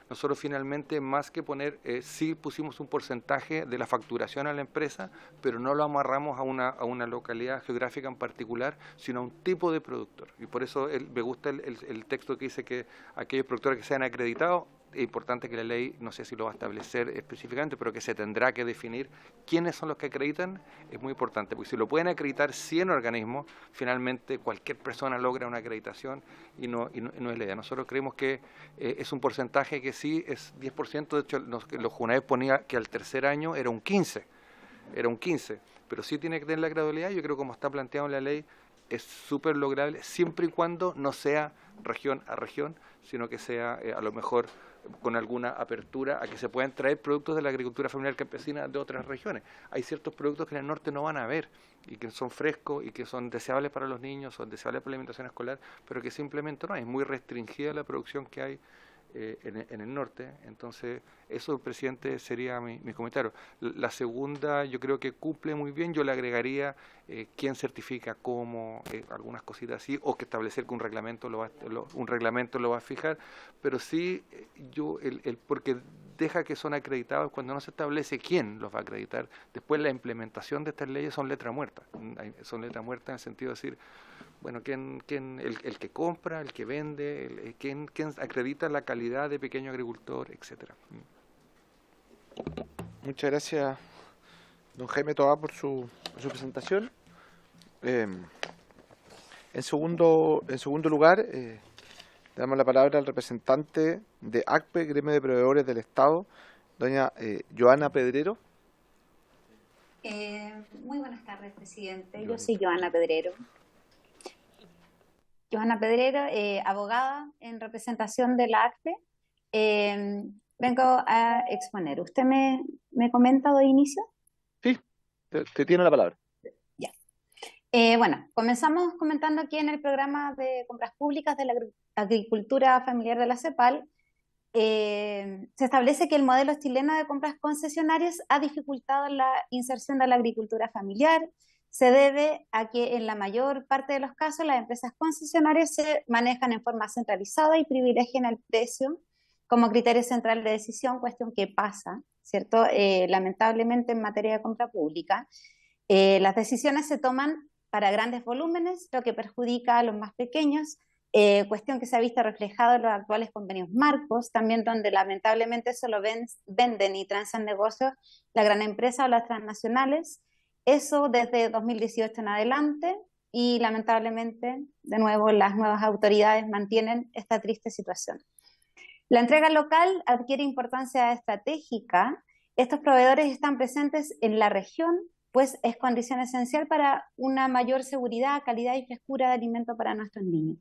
nosotros finalmente, más que poner, sí pusimos un porcentaje de la facturación a la empresa, pero no lo amarramos a una localidad geográfica en particular, sino a un tipo de productor. Y por eso me gusta el texto que dice que aquellos productores que sean acreditados, es importante que la ley, no sé si lo va a establecer específicamente, pero que se tendrá que definir quiénes son los que acreditan, es muy importante, porque si lo pueden acreditar 100 organismos, finalmente cualquier persona logra una acreditación y no es la idea. Nosotros creemos que es un porcentaje que sí es 10%, de hecho los Junaed ponía que al tercer año era un 15, pero sí tiene que tener la gradualidad. Yo creo que como está planteado en la ley es súper lograble, siempre y cuando no sea región a región, sino que sea a lo mejor con alguna apertura a que se puedan traer productos de la agricultura familiar campesina de otras regiones. Hay ciertos productos que en el norte no van a haber y que son frescos y que son deseables para los niños, son deseables para la alimentación escolar, pero que simplemente no hay. Es muy restringida la producción que hay en el norte. Entonces, eso, presidente, sería mi comentario. La segunda, yo creo que cumple muy bien. Yo le agregaría quién certifica cómo, algunas cositas así, o que establecer que un reglamento lo va a fijar, pero sí, porque deja que son acreditados cuando no se establece quién los va a acreditar. Después la implementación de estas leyes son letra muerta. Son letra muerta en el sentido de decir, bueno, el que compra, el que vende, quién acredita la calidad de pequeño agricultor, etcétera. Muchas gracias, don Jaime Toá, por su presentación. En segundo lugar, le damos la palabra al representante de ACPE, Gremio de Proveedores del Estado, doña Joana Pedrero. Muy buenas tardes, presidente. Yo soy Joana Pedrero. Joana Pedrero, abogada en representación de la ACPE. Vengo a exponer. ¿Usted me comenta de inicio? Sí, te tiene la palabra. Ya. Bueno, comenzamos comentando aquí en el programa de compras públicas de la agricultura familiar de la CEPAL. Se establece que el modelo chileno de compras concesionarias ha dificultado la inserción de la agricultura familiar. Se debe a que en la mayor parte de los casos las empresas concesionarias se manejan en forma centralizada y privilegian el precio como criterio central de decisión, cuestión que pasa, ¿cierto? Lamentablemente en materia de compra pública, las decisiones se toman para grandes volúmenes, lo que perjudica a los más pequeños, cuestión que se ha visto reflejado en los actuales convenios marcos, también donde lamentablemente solo venden y transan negocios la gran empresa o las transnacionales. Eso desde 2018 en adelante y lamentablemente, de nuevo, las nuevas autoridades mantienen esta triste situación. La entrega local adquiere importancia estratégica. Estos proveedores están presentes en la región, pues es condición esencial para una mayor seguridad, calidad y frescura de alimento para nuestros niños.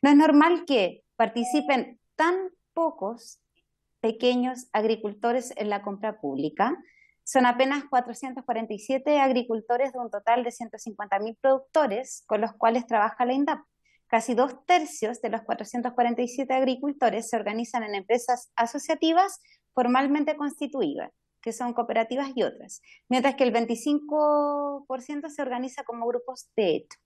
No es normal que participen tan pocos pequeños agricultores en la compra pública. Son apenas 447 agricultores de un total de 150.000 productores con los cuales trabaja la INDAP. Casi 2/3 de los 447 agricultores se organizan en empresas asociativas formalmente constituidas, que son cooperativas y otras, mientras que el 25% se organiza como grupos de hecho.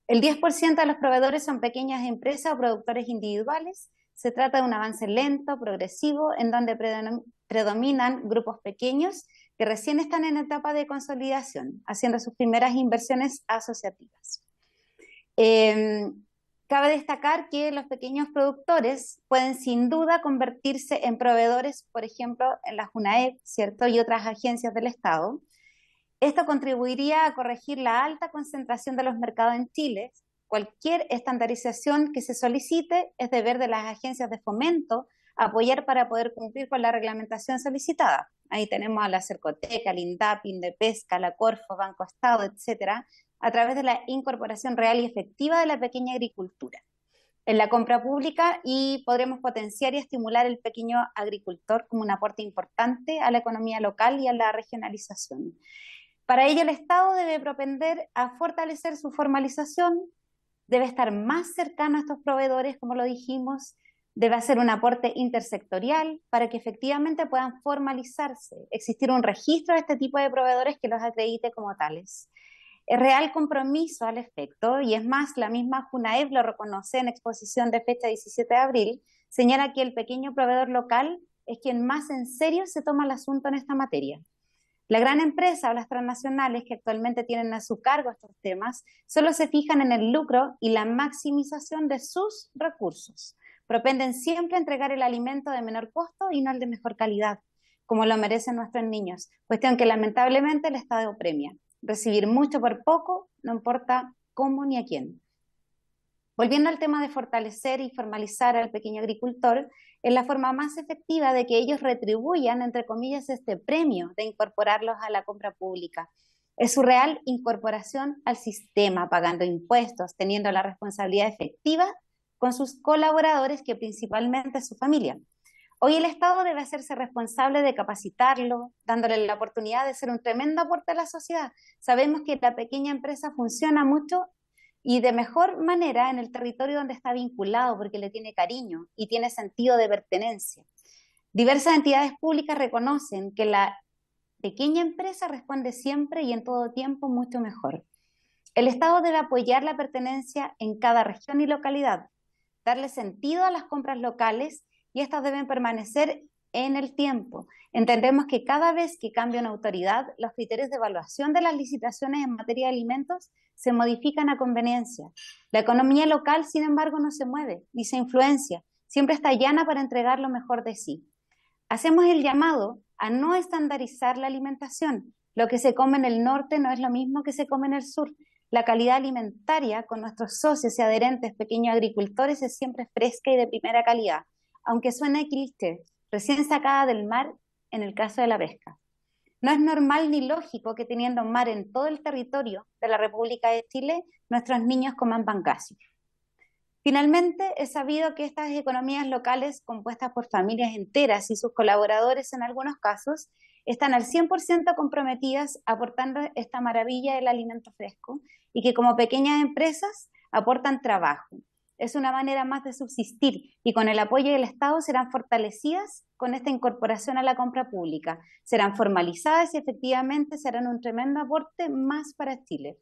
El 10% de los proveedores son pequeñas empresas o productores individuales. Se trata de un avance lento, progresivo, en donde predominan grupos pequeños que recién están en etapa de consolidación, haciendo sus primeras inversiones asociativas. Cabe destacar que los pequeños productores pueden sin duda convertirse en proveedores, por ejemplo, en la Junaed, ¿cierto? Y otras agencias del Estado. Esto contribuiría a corregir la alta concentración de los mercados en Chile. Cualquier estandarización que se solicite es deber de las agencias de fomento apoyar para poder cumplir con la reglamentación solicitada. Ahí tenemos a la Cercoteca, al INDAP, Indepesca, la Corfo, Banco Estado, etcétera, a través de la incorporación real y efectiva de la pequeña agricultura en la compra pública, y podremos potenciar y estimular el pequeño agricultor como un aporte importante a la economía local y a la regionalización. Para ello, el Estado debe propender a fortalecer su formalización, debe estar más cercano a estos proveedores, como lo dijimos, debe hacer un aporte intersectorial para que efectivamente puedan formalizarse, existir un registro de este tipo de proveedores que los acredite como tales. Es real compromiso al efecto, y es más, la misma JUNAEP lo reconoce en exposición de fecha 17 de abril, señala que el pequeño proveedor local es quien más en serio se toma el asunto en esta materia. La gran empresa o las transnacionales que actualmente tienen a su cargo estos temas solo se fijan en el lucro y la maximización de sus recursos. Propenden siempre a entregar el alimento de menor costo y no el de mejor calidad, como lo merecen nuestros niños, cuestión que lamentablemente el Estado premia. Recibir mucho por poco, no importa cómo ni a quién. Volviendo al tema de fortalecer y formalizar al pequeño agricultor, es la forma más efectiva de que ellos retribuyan, entre comillas, este premio de incorporarlos a la compra pública. Es su real incorporación al sistema, pagando impuestos, teniendo la responsabilidad efectiva con sus colaboradores, que principalmente es su familia. Hoy el Estado debe hacerse responsable de capacitarlo, dándole la oportunidad de ser un tremendo aporte a la sociedad. Sabemos que la pequeña empresa funciona mucho y de mejor manera en el territorio donde está vinculado, porque le tiene cariño y tiene sentido de pertenencia. Diversas entidades públicas reconocen que la pequeña empresa responde siempre y en todo tiempo mucho mejor. El Estado debe apoyar la pertenencia en cada región y localidad, darle sentido a las compras locales, y estas deben permanecer en el tiempo. Entendemos que cada vez que cambia una autoridad, los criterios de evaluación de las licitaciones en materia de alimentos se modifican a conveniencia. La economía local, sin embargo, no se mueve ni se influencia, siempre está llana para entregar lo mejor de sí. Hacemos el llamado a no estandarizar la alimentación. Lo que se come en el norte no es lo mismo que se come en el sur. La calidad alimentaria con nuestros socios y adherentes pequeños agricultores es siempre fresca y de primera calidad, aunque suene cliché, recién sacada del mar en el caso de la pesca. No es normal ni lógico que teniendo mar en todo el territorio de la República de Chile, nuestros niños coman pancasio. Finalmente, es sabido que estas economías locales, compuestas por familias enteras y sus colaboradores en algunos casos, están al 100% comprometidas aportando esta maravilla del alimento fresco, y que como pequeñas empresas aportan trabajo. Es una manera más de subsistir, y con el apoyo del Estado serán fortalecidas con esta incorporación a la compra pública, serán formalizadas y efectivamente serán un tremendo aporte más para Chile.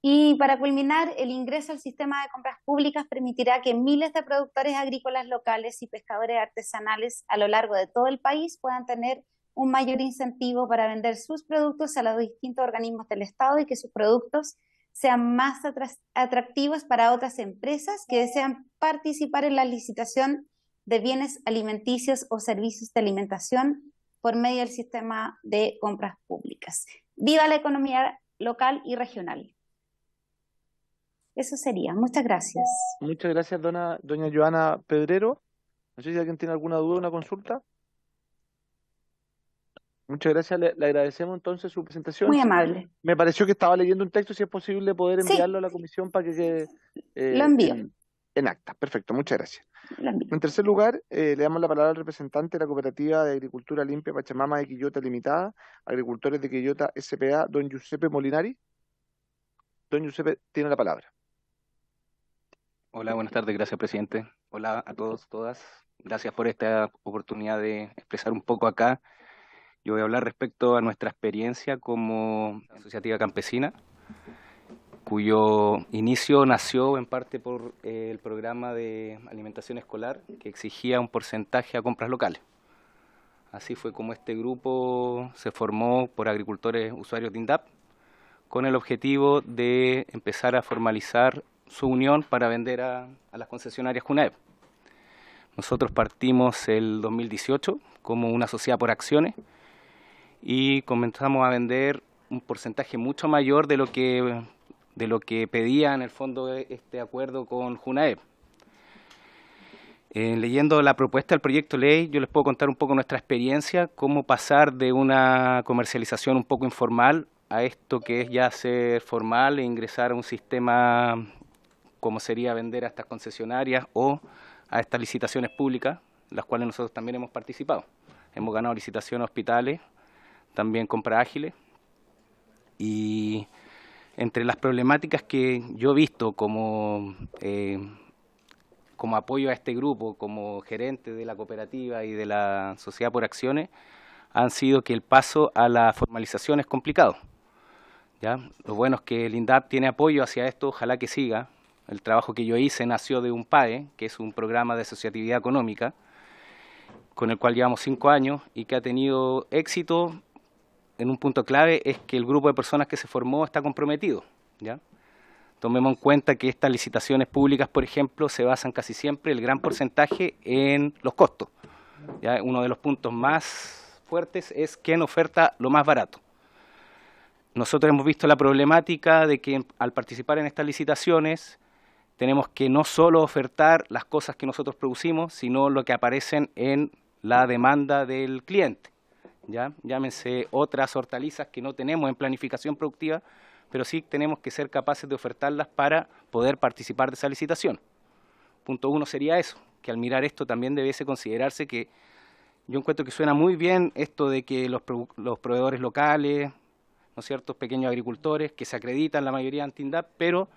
Y para culminar, el ingreso al sistema de compras públicas permitirá que miles de productores agrícolas locales y pescadores artesanales a lo largo de todo el país puedan tener un mayor incentivo para vender sus productos a los distintos organismos del Estado, y que sus productos sean más atractivos para otras empresas que desean participar en la licitación de bienes alimenticios o servicios de alimentación por medio del sistema de compras públicas. ¡Viva la economía local y regional! Eso sería. Muchas gracias. Muchas gracias, doña Joana Pedrero. No sé si alguien tiene alguna duda o una consulta. Muchas gracias, le agradecemos entonces su presentación. Muy amable. Me pareció que estaba leyendo un texto, si es posible poder enviarlo a la comisión para que quede lo envío. En acta. Perfecto, muchas gracias. Lo envío. En tercer lugar, le damos la palabra al representante de la Cooperativa de Agricultura Limpia Pachamama de Quillota Limitada, Agricultores de Quillota S.p.A., don Giuseppe Molinari. Don Giuseppe, tiene la palabra. Hola, buenas tardes, gracias presidente. Hola a todos, todas. Gracias por esta oportunidad de expresar un poco acá. Yo voy a hablar respecto a nuestra experiencia como asociativa campesina, cuyo inicio nació en parte por el programa de alimentación escolar que exigía un porcentaje a compras locales. Así fue como este grupo se formó por agricultores usuarios de INDAP, con el objetivo de empezar a formalizar su unión para vender a las concesionarias JUNAEP. Nosotros partimos el 2018 como una sociedad por acciones y comenzamos a vender un porcentaje mucho mayor de lo que pedía en el fondo este acuerdo con JUNAEP. Leyendo la propuesta del proyecto de ley, yo les puedo contar un poco nuestra experiencia, cómo pasar de una comercialización un poco informal a esto que es ya ser formal e ingresar a un sistema como sería vender a estas concesionarias o a estas licitaciones públicas, las cuales nosotros también hemos participado. Hemos ganado licitaciones a hospitales, también compras ágiles, y Entre las problemáticas que yo he visto como apoyo a este grupo, como gerente de la cooperativa y de la Sociedad por Acciones, han sido que el paso a la formalización es complicado. ¿Ya? Lo bueno es que el INDAP tiene apoyo hacia esto, ojalá que siga. El trabajo que yo hice nació de un PAE, que es un programa de asociatividad económica, con el cual llevamos 5 años y que ha tenido éxito. En un punto clave es que el grupo de personas que se formó está comprometido, ¿ya? Tomemos en cuenta que estas licitaciones públicas, por ejemplo, se basan casi siempre el gran porcentaje en los costos, ¿ya? Uno de los puntos más fuertes es quién oferta lo más barato. Nosotros hemos visto la problemática de que al participar en estas licitaciones tenemos que no solo ofertar las cosas que nosotros producimos, sino lo que aparecen en la demanda del cliente. ¿Ya? Llámense otras hortalizas que no tenemos en planificación productiva, pero sí tenemos que ser capaces de ofertarlas para poder participar de esa licitación. Punto 1 sería eso, que al mirar esto también debiese considerarse que yo encuentro que suena muy bien esto de que los proveedores locales, ¿no es cierto?, pequeños agricultores que se acreditan la mayoría ante INDAP, pero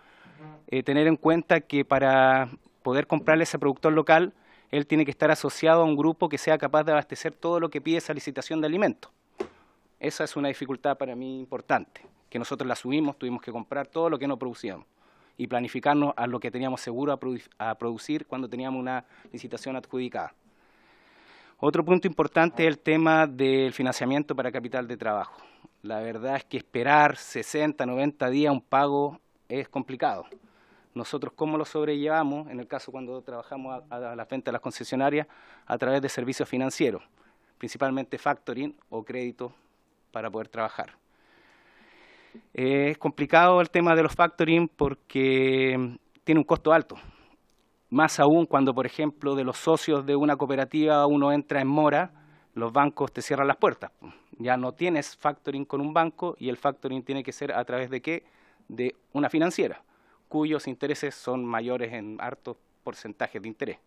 tener en cuenta que para poder comprarle a ese productor local, él tiene que estar asociado a un grupo que sea capaz de abastecer todo lo que pide esa licitación de alimentos. Esa es una dificultad para mí importante, que nosotros la asumimos, tuvimos que comprar todo lo que no producíamos y planificarnos a lo que teníamos seguro a producir cuando teníamos una licitación adjudicada. Otro punto importante es el tema del financiamiento para capital de trabajo. La verdad es que esperar 60, 90 días un pago es complicado. Nosotros, ¿cómo lo sobrellevamos? En el caso cuando trabajamos a la venta de las concesionarias, a través de servicios financieros, principalmente factoring o crédito para poder trabajar. Es complicado el tema de los factoring porque tiene un costo alto. Más aún cuando, por ejemplo, de los socios de una cooperativa uno entra en mora, los bancos te cierran las puertas. Ya no tienes factoring con un banco y el factoring tiene que ser a través de ¿qué? De una financiera, cuyos intereses son mayores en hartos porcentajes de interés.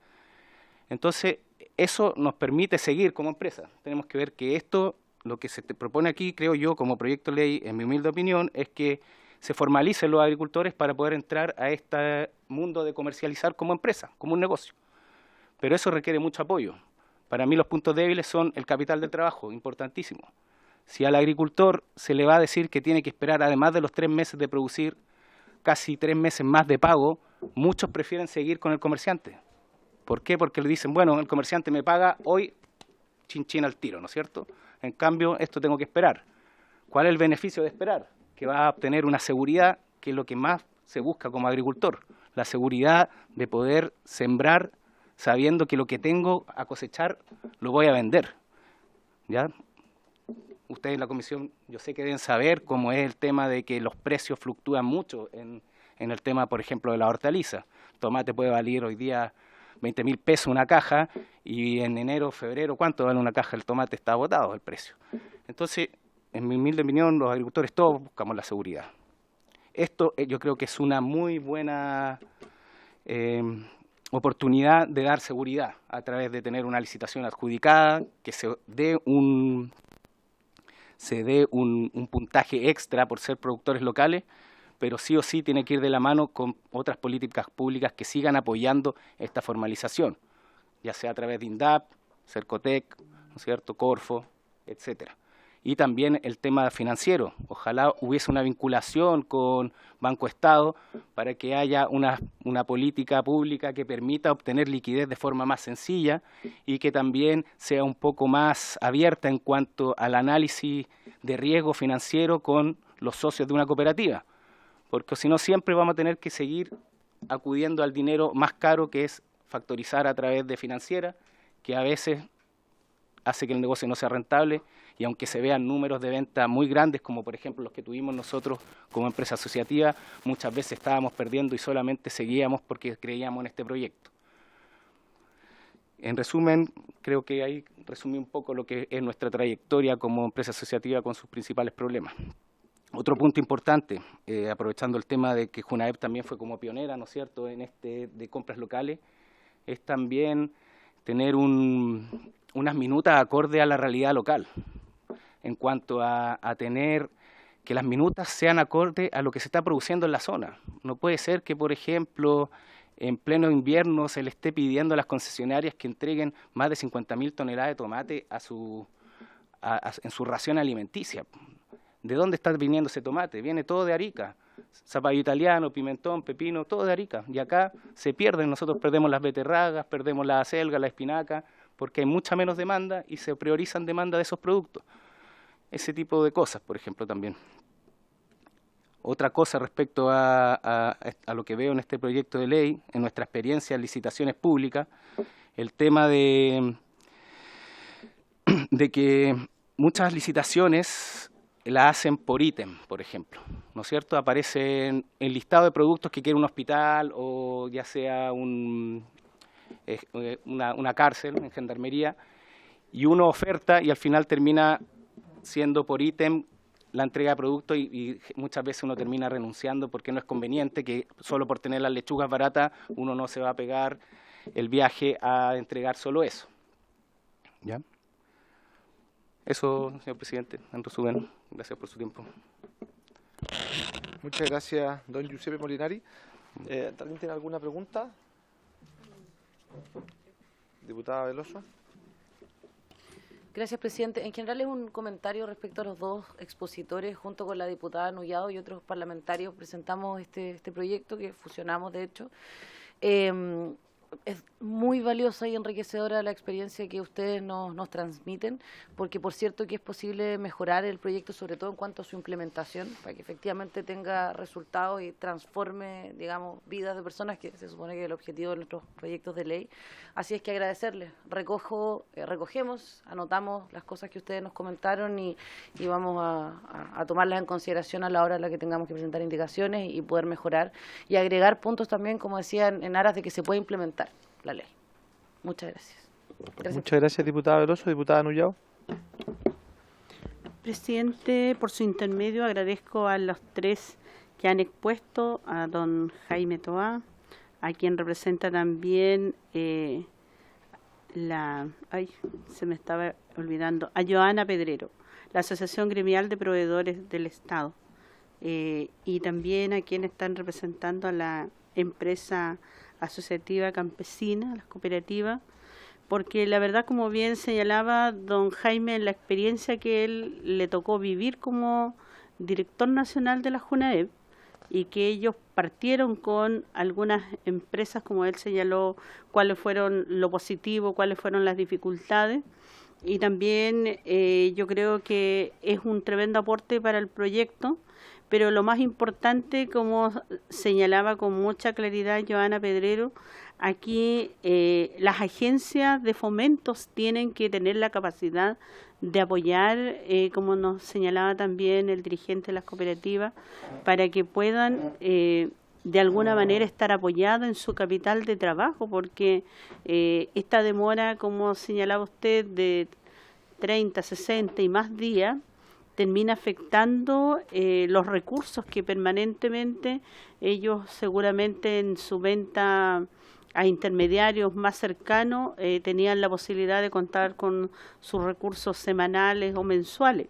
Entonces, eso nos permite seguir como empresa. Tenemos que ver que esto, lo que se te propone aquí, creo yo, como proyecto de ley, en mi humilde opinión, es que se formalicen los agricultores para poder entrar a este mundo de comercializar como empresa, como un negocio. Pero eso requiere mucho apoyo. Para mí los puntos débiles son el capital del trabajo, importantísimo. Si al agricultor se le va a decir que tiene que esperar, además de los 3 meses de producir, casi 3 meses más de pago, muchos prefieren seguir con el comerciante. ¿Por qué? Porque le dicen, bueno, el comerciante me paga hoy, chin chin al tiro, ¿no es cierto? En cambio, esto tengo que esperar. ¿Cuál es el beneficio de esperar? Que va a obtener una seguridad, que es lo que más se busca como agricultor. La seguridad de poder sembrar sabiendo que lo que tengo a cosechar lo voy a vender. ¿Ya? Ustedes en la comisión, yo sé que deben saber cómo es el tema de que los precios fluctúan mucho en el tema, por ejemplo, de la hortaliza. Tomate puede valer hoy día 20.000 pesos una caja y en enero, febrero, ¿cuánto vale una caja? El tomate está agotado el precio. Entonces, en mi humilde opinión, los agricultores todos buscamos la seguridad. Esto yo creo que es una muy buena oportunidad de dar seguridad a través de tener una licitación adjudicada, que se dé un puntaje extra por ser productores locales, pero sí o sí tiene que ir de la mano con otras políticas públicas que sigan apoyando esta formalización, ya sea a través de INDAP, Cercotec, ¿no es cierto?, Corfo, etcétera. Y también el tema financiero. Ojalá hubiese una vinculación con Banco Estado para que haya una política pública que permita obtener liquidez de forma más sencilla y que también sea un poco más abierta en cuanto al análisis de riesgo financiero con los socios de una cooperativa. Porque si no, siempre vamos a tener que seguir acudiendo al dinero más caro, que es factorizar a través de financiera, que a veces hace que el negocio no sea rentable, y aunque se vean números de venta muy grandes, como por ejemplo los que tuvimos nosotros como empresa asociativa, muchas veces estábamos perdiendo y solamente seguíamos porque creíamos en este proyecto. En resumen, creo que ahí resumí un poco lo que es nuestra trayectoria como empresa asociativa con sus principales problemas. Otro punto importante, aprovechando el tema de que Junaep también fue como pionera, ¿no es cierto?, en este de compras locales, es también tener unas minutas acorde a la realidad local, en cuanto a tener que las minutas sean acorde a lo que se está produciendo en la zona. No puede ser que, por ejemplo, en pleno invierno se le esté pidiendo a las concesionarias que entreguen más de 50.000 toneladas de tomate en su ración alimenticia. ¿De dónde está viniendo ese tomate? Viene todo de Arica, zapallo italiano, pimentón, pepino, todo de Arica. Y acá se pierden, nosotros perdemos las beterragas, perdemos la acelga, la espinaca, porque hay mucha menos demanda y se priorizan demanda de esos productos. Ese tipo de cosas, por ejemplo, también. Otra cosa respecto a lo que veo en este proyecto de ley, en nuestra experiencia en licitaciones públicas, el tema de que muchas licitaciones la hacen por ítem, por ejemplo, ¿no es cierto? Aparece en el listado de productos que quiere un hospital o ya sea una cárcel en gendarmería, y uno oferta y al final termina siendo por ítem la entrega de productos y muchas veces uno termina renunciando porque no es conveniente, que solo por tener las lechugas baratas uno no se va a pegar el viaje a entregar solo eso. ¿Ya? Eso, señor presidente, en resumen, gracias por su tiempo. Muchas gracias, don Giuseppe Molinari. ¿Alguien tiene alguna pregunta? Diputada Veloso. Gracias, presidente. En general es un comentario respecto a los dos expositores. Junto con la diputada Nullado y otros parlamentarios presentamos este proyecto que fusionamos, de hecho. Es muy valiosa y enriquecedora la experiencia que ustedes nos transmiten, porque por cierto que es posible mejorar el proyecto, sobre todo en cuanto a su implementación, para que efectivamente tenga resultados y transforme, digamos, vidas de personas, que se supone que es el objetivo de nuestros proyectos de ley. Así es que agradecerles. Recogemos, anotamos las cosas que ustedes nos comentaron y vamos a tomarlas en consideración a la hora en la que tengamos que presentar indicaciones y poder mejorar y agregar puntos también, como decía, en aras de que se pueda implementar la ley. Muchas gracias. Muchas gracias, diputada Veloso. Diputada Nullado. Presidente, por su intermedio agradezco a los tres que han expuesto, a don Jaime Toá, a quien representa también se me estaba olvidando, a Joana Pedrero, la Asociación Gremial de Proveedores del Estado, y también a quienes están representando a la empresa asociativa campesina, las cooperativas, porque la verdad, como bien señalaba don Jaime, en la experiencia que él le tocó vivir como director nacional de la JUNAEP, y que ellos partieron con algunas empresas, como él señaló, cuáles fueron lo positivo, cuáles fueron las dificultades, y también yo creo que es un tremendo aporte para el proyecto. Pero lo más importante, como señalaba con mucha claridad Joana Pedrero, aquí las agencias de fomentos tienen que tener la capacidad de apoyar, como nos señalaba también el dirigente de las cooperativas, para que puedan de alguna manera estar apoyados en su capital de trabajo, porque esta demora, como señalaba usted, de 30, 60 y más días, termina afectando los recursos que permanentemente ellos seguramente en su venta a intermediarios más cercanos tenían la posibilidad de contar con sus recursos semanales o mensuales.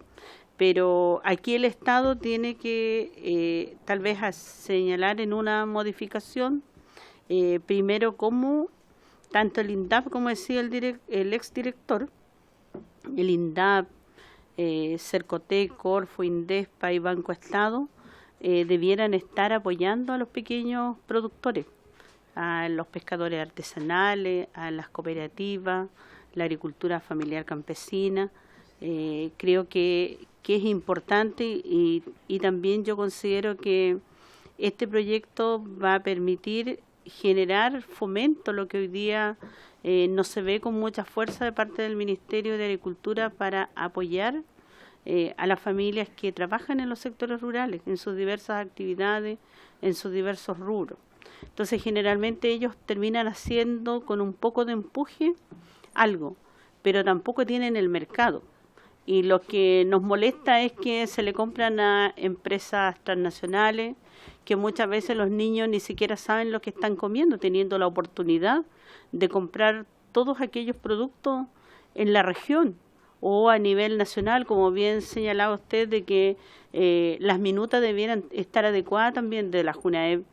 Pero aquí el Estado tiene que tal vez señalar en una modificación, primero como tanto el INDAP, como decía el exdirector, el INDAP, Cercotec, Corfo, Indespa y Banco Estado debieran estar apoyando a los pequeños productores, a los pescadores artesanales, a las cooperativas, la agricultura familiar campesina. Creo que es importante y también yo considero que este proyecto va a permitir generar fomento, lo que hoy día no se ve con mucha fuerza de parte del Ministerio de Agricultura para apoyar a las familias que trabajan en los sectores rurales, en sus diversas actividades, en sus diversos rubros. Entonces, generalmente ellos terminan haciendo con un poco de empuje algo, pero tampoco tienen el mercado. Y lo que nos molesta es que se le compran a empresas transnacionales, que muchas veces los niños ni siquiera saben lo que están comiendo, teniendo la oportunidad de comprar todos aquellos productos en la región o a nivel nacional, como bien señalaba usted, de que las minutas debieran estar adecuadas también de la JUNAEV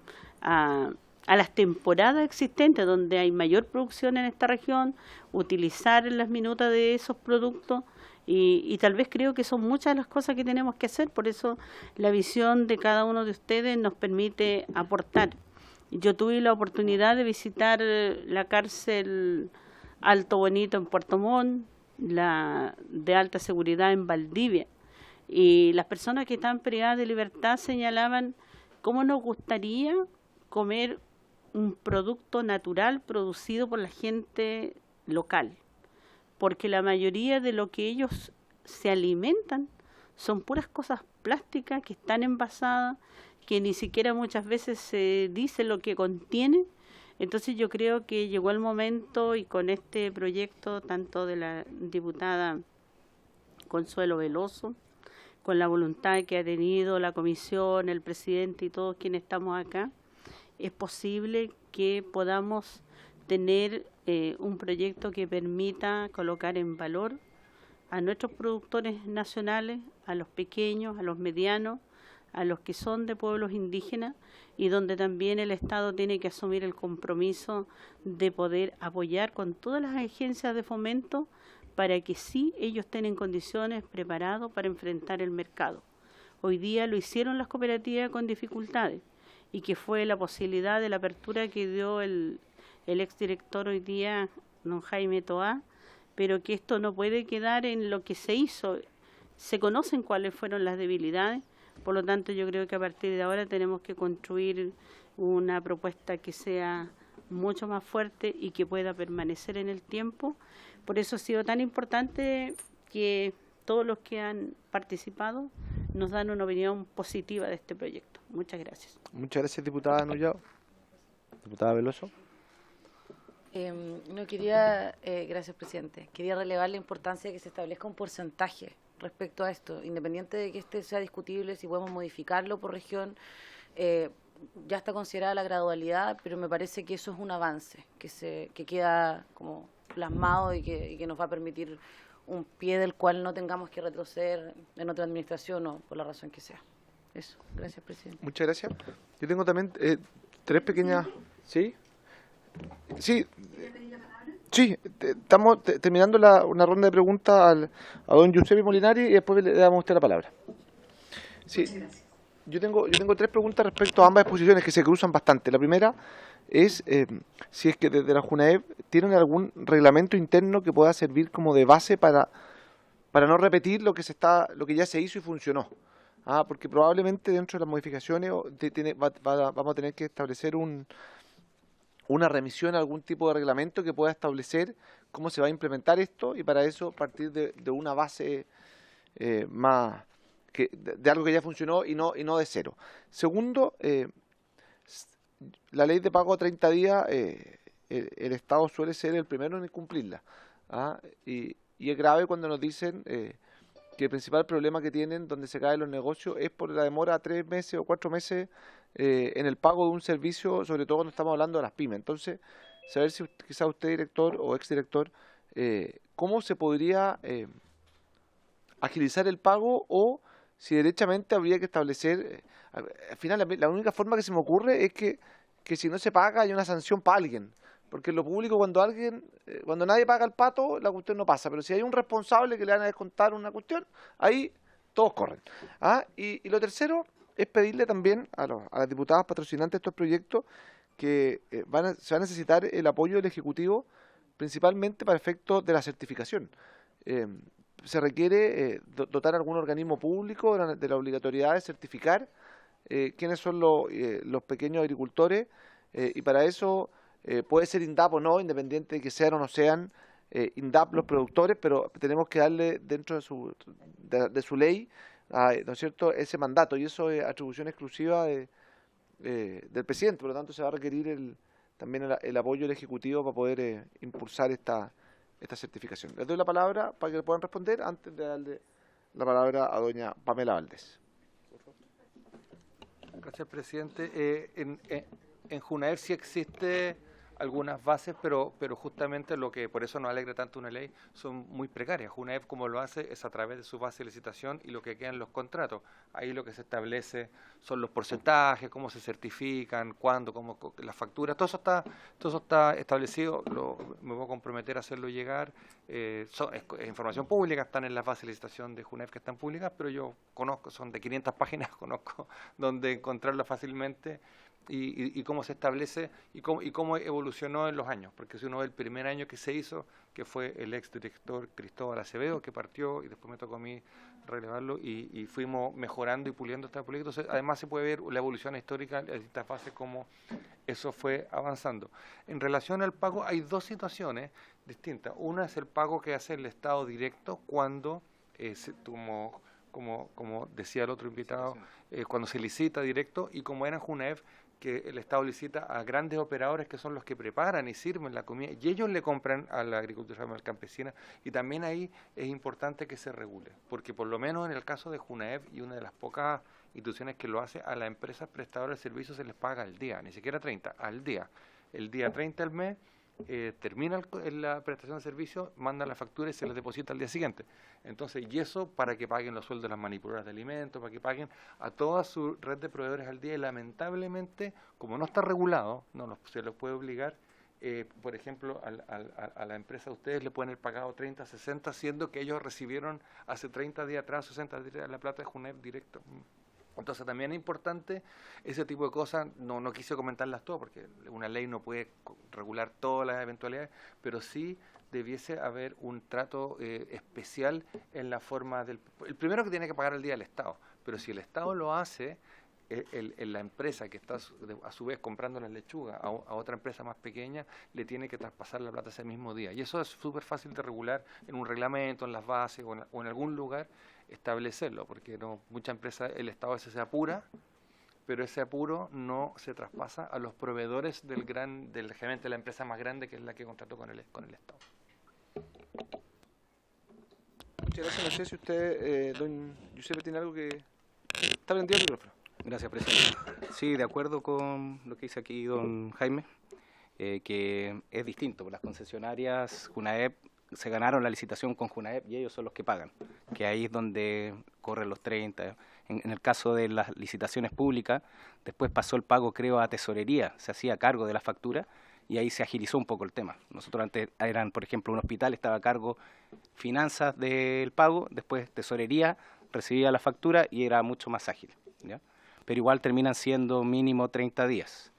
a las temporadas existentes donde hay mayor producción en esta región, utilizar las minutas de esos productos y tal vez creo que son muchas las cosas que tenemos que hacer, por eso la visión de cada uno de ustedes nos permite aportar. Yo tuve la oportunidad de visitar la cárcel Alto Bonito en Puerto Montt, la de alta seguridad en Valdivia, y las personas que están privadas de libertad señalaban cómo nos gustaría comer un producto natural producido por la gente local, porque la mayoría de lo que ellos se alimentan son puras cosas plásticas que están envasadas, que ni siquiera muchas veces se dice lo que contiene. Entonces yo creo que llegó el momento, y con este proyecto tanto de la diputada Consuelo Veloso, con la voluntad que ha tenido la comisión, el presidente y todos quienes estamos acá, es posible que podamos tener un proyecto que permita colocar en valor a nuestros productores nacionales, a los pequeños, a los medianos, a los que son de pueblos indígenas, y donde también el Estado tiene que asumir el compromiso de poder apoyar con todas las agencias de fomento para que sí ellos estén en condiciones preparados para enfrentar el mercado. Hoy día lo hicieron las cooperativas con dificultades, y que fue la posibilidad de la apertura que dio el exdirector hoy día, don Jaime Toá, pero que esto no puede quedar en lo que se hizo. Se conocen cuáles fueron las debilidades, por lo tanto yo creo que a partir de ahora tenemos que construir una propuesta que sea mucho más fuerte y que pueda permanecer en el tiempo. Por eso ha sido tan importante que todos los que han participado nos dan una opinión positiva de este proyecto. Muchas gracias. Muchas gracias, diputada Nullao. Diputada Veloso. Gracias, presidente. Quería relevar la importancia de que se establezca un porcentaje respecto a esto, independiente de que este sea discutible, si podemos modificarlo por región. Ya está considerada la gradualidad, pero me parece que eso es un avance que queda como plasmado y que nos va a permitir un pie del cual no tengamos que retroceder en otra administración o por la razón que sea. Eso. Gracias, presidente. Muchas gracias. Yo tengo también tres pequeñas... ¿Sí? Sí. Sí, estamos terminando una ronda de preguntas a don Giuseppe Molinari y después le damos a usted la palabra. Sí. Yo tengo tres preguntas respecto a ambas exposiciones que se cruzan bastante. La primera es si es que desde la JUNAEV tienen algún reglamento interno que pueda servir como de base para no repetir lo que ya se hizo y funcionó. Porque probablemente dentro de las modificaciones vamos a tener que establecer una remisión a algún tipo de reglamento que pueda establecer cómo se va a implementar esto, y para eso partir de una base más de algo que ya funcionó y no de cero. Segundo, la ley de pago a 30 días, el Estado suele ser el primero en incumplirla. Y es grave cuando nos dicen que el principal problema que tienen donde se caen los negocios es por la demora a 3 meses o 4 meses en el pago de un servicio, sobre todo cuando estamos hablando de las pymes. Entonces, saber si quizás usted, director o exdirector, cómo se podría agilizar el pago, o si derechamente habría que establecer, al final la única forma que se me ocurre es que si no se paga hay una sanción para alguien, porque en lo público cuando nadie paga el pato la cuestión no pasa, pero si hay un responsable que le van a descontar una cuestión, ahí todos corren. Y lo tercero es pedirle también a las diputadas patrocinantes de estos proyectos que se va a necesitar el apoyo del Ejecutivo, principalmente para efectos de la certificación. Se requiere dotar a algún organismo público de la obligatoriedad de certificar quiénes son los pequeños agricultores, y para eso puede ser INDAP o no, independiente de que sean o no sean INDAP los productores, pero tenemos que darle dentro de su ley, ¿no es cierto?, ese mandato, y eso es atribución exclusiva del presidente. Por lo tanto, se va a requerir también el apoyo del Ejecutivo para poder impulsar esta certificación. Les doy la palabra para que le puedan responder antes de darle la palabra a doña Pamela Valdés. Gracias, presidente. En JUNAEV sí existe algunas bases, pero justamente lo que por eso nos alegra tanto una ley son muy precarias. UNAEP, como lo hace, es a través de su base de licitación y lo que queda en los contratos. Ahí lo que se establece son los porcentajes, cómo se certifican, cuándo, cómo las facturas, todo eso está establecido. Me voy a comprometer a hacerlo llegar. Es información pública, están en las bases de licitación de UNAEP que están públicas, pero yo conozco, son de 500 páginas, conozco dónde encontrarlas fácilmente. Y cómo se establece y cómo evolucionó en los años, porque si uno ve el primer año que se hizo, que fue el exdirector Cristóbal Acevedo, que partió y después me tocó a mí relevarlo y fuimos mejorando y puliendo este proyecto. Entonces, además se puede ver la evolución histórica en distintas fases, cómo eso fue avanzando. En relación al pago, hay dos situaciones distintas. Una es el pago que hace el Estado directo cuando, como decía el otro invitado, cuando se licita directo, y como era en JUNAEP, que el Estado licita a grandes operadores que son los que preparan y sirven la comida, y ellos le compran a la agricultura familiar campesina, y también ahí es importante que se regule, porque por lo menos en el caso de JUNAEP, y una de las pocas instituciones que lo hace, a las empresas prestadoras de servicios se les paga al día, ni siquiera 30, al día. El día 30 del mes, termina la prestación de servicio, mandan la factura y se les deposita al día siguiente. Entonces, y eso para que paguen los sueldos de las manipuladoras de alimentos, para que paguen a toda su red de proveedores al día, y lamentablemente, como no está regulado, se los puede obligar. Por ejemplo, a la empresa de ustedes le pueden haber pagado 30, 60, siendo que ellos recibieron hace 30 días atrás, 60 días la plata de JUNAEP directo. Entonces también es importante ese tipo de cosas. No quise comentarlas todas porque una ley no puede regular todas las eventualidades, pero sí debiese haber un trato especial en la forma del... El primero que tiene que pagar el día el Estado, pero si el Estado lo hace, la empresa que está a su vez comprando las lechugas a otra empresa más pequeña, le tiene que traspasar la plata ese mismo día. Y eso es súper fácil de regular en un reglamento, en las bases o en algún lugar, establecerlo, porque muchas empresas, el Estado a veces se apura, pero ese apuro no se traspasa a los proveedores generalmente de la empresa más grande, que es la que contrató con el Estado. Muchas gracias. No sé si usted, don Giuseppe, tiene algo que... Está prendido el micrófono. Gracias, presidente. Sí, de acuerdo con lo que dice aquí don Jaime, que es distinto. Las concesionarias JUNAEP se ganaron la licitación con JUNAEP y ellos son los que pagan, que ahí es donde corren los 30. En el caso de las licitaciones públicas, después pasó el pago, creo, a tesorería, se hacía cargo de la factura y ahí se agilizó un poco el tema. Nosotros antes por ejemplo, un hospital estaba a cargo finanzas del pago, después tesorería recibía la factura y era mucho más ágil, ¿ya? Pero igual terminan siendo mínimo 30 días.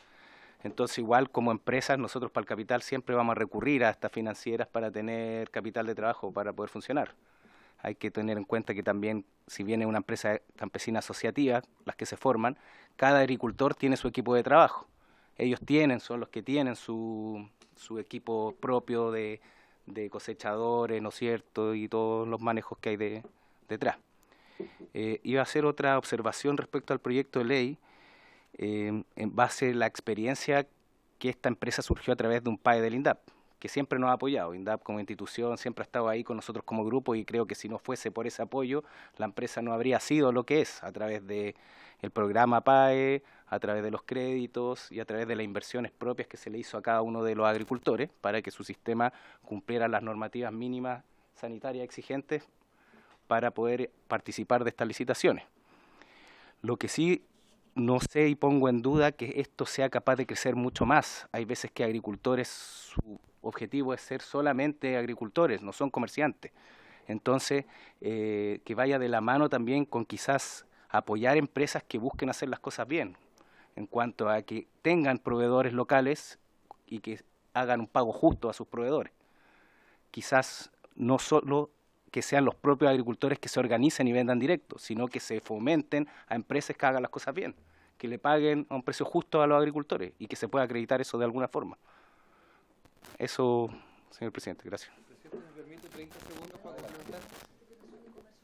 Entonces, igual como empresas, nosotros para el capital siempre vamos a recurrir a estas financieras para tener capital de trabajo para poder funcionar. Hay que tener en cuenta que también, si viene una empresa campesina asociativa, las que se forman, cada agricultor tiene su equipo de trabajo. Ellos son los que tienen su equipo propio de cosechadores, ¿no es cierto?, y todos los manejos que hay detrás. Iba a hacer otra observación respecto al proyecto de ley, en base a la experiencia que esta empresa surgió a través de un PAE del INDAP, que siempre nos ha apoyado. INDAP como institución siempre ha estado ahí con nosotros como grupo, y creo que si no fuese por ese apoyo, la empresa no habría sido lo que es, a través del programa PAE, a través de los créditos y a través de las inversiones propias que se le hizo a cada uno de los agricultores para que su sistema cumpliera las normativas mínimas sanitarias exigentes para poder participar de estas licitaciones. Lo que sí no sé y pongo en duda que esto sea capaz de crecer mucho más. Hay veces que agricultores, su objetivo es ser solamente agricultores, no son comerciantes. Entonces, que vaya de la mano también con quizás apoyar empresas que busquen hacer las cosas bien, en cuanto a que tengan proveedores locales y que hagan un pago justo a sus proveedores. Quizás no solo que sean los propios agricultores que se organicen y vendan directo, sino que se fomenten a empresas que hagan las cosas bien, que le paguen a un precio justo a los agricultores y que se pueda acreditar eso de alguna forma. Eso, señor presidente, gracias. ¿Me permite 30 segundos para complementar?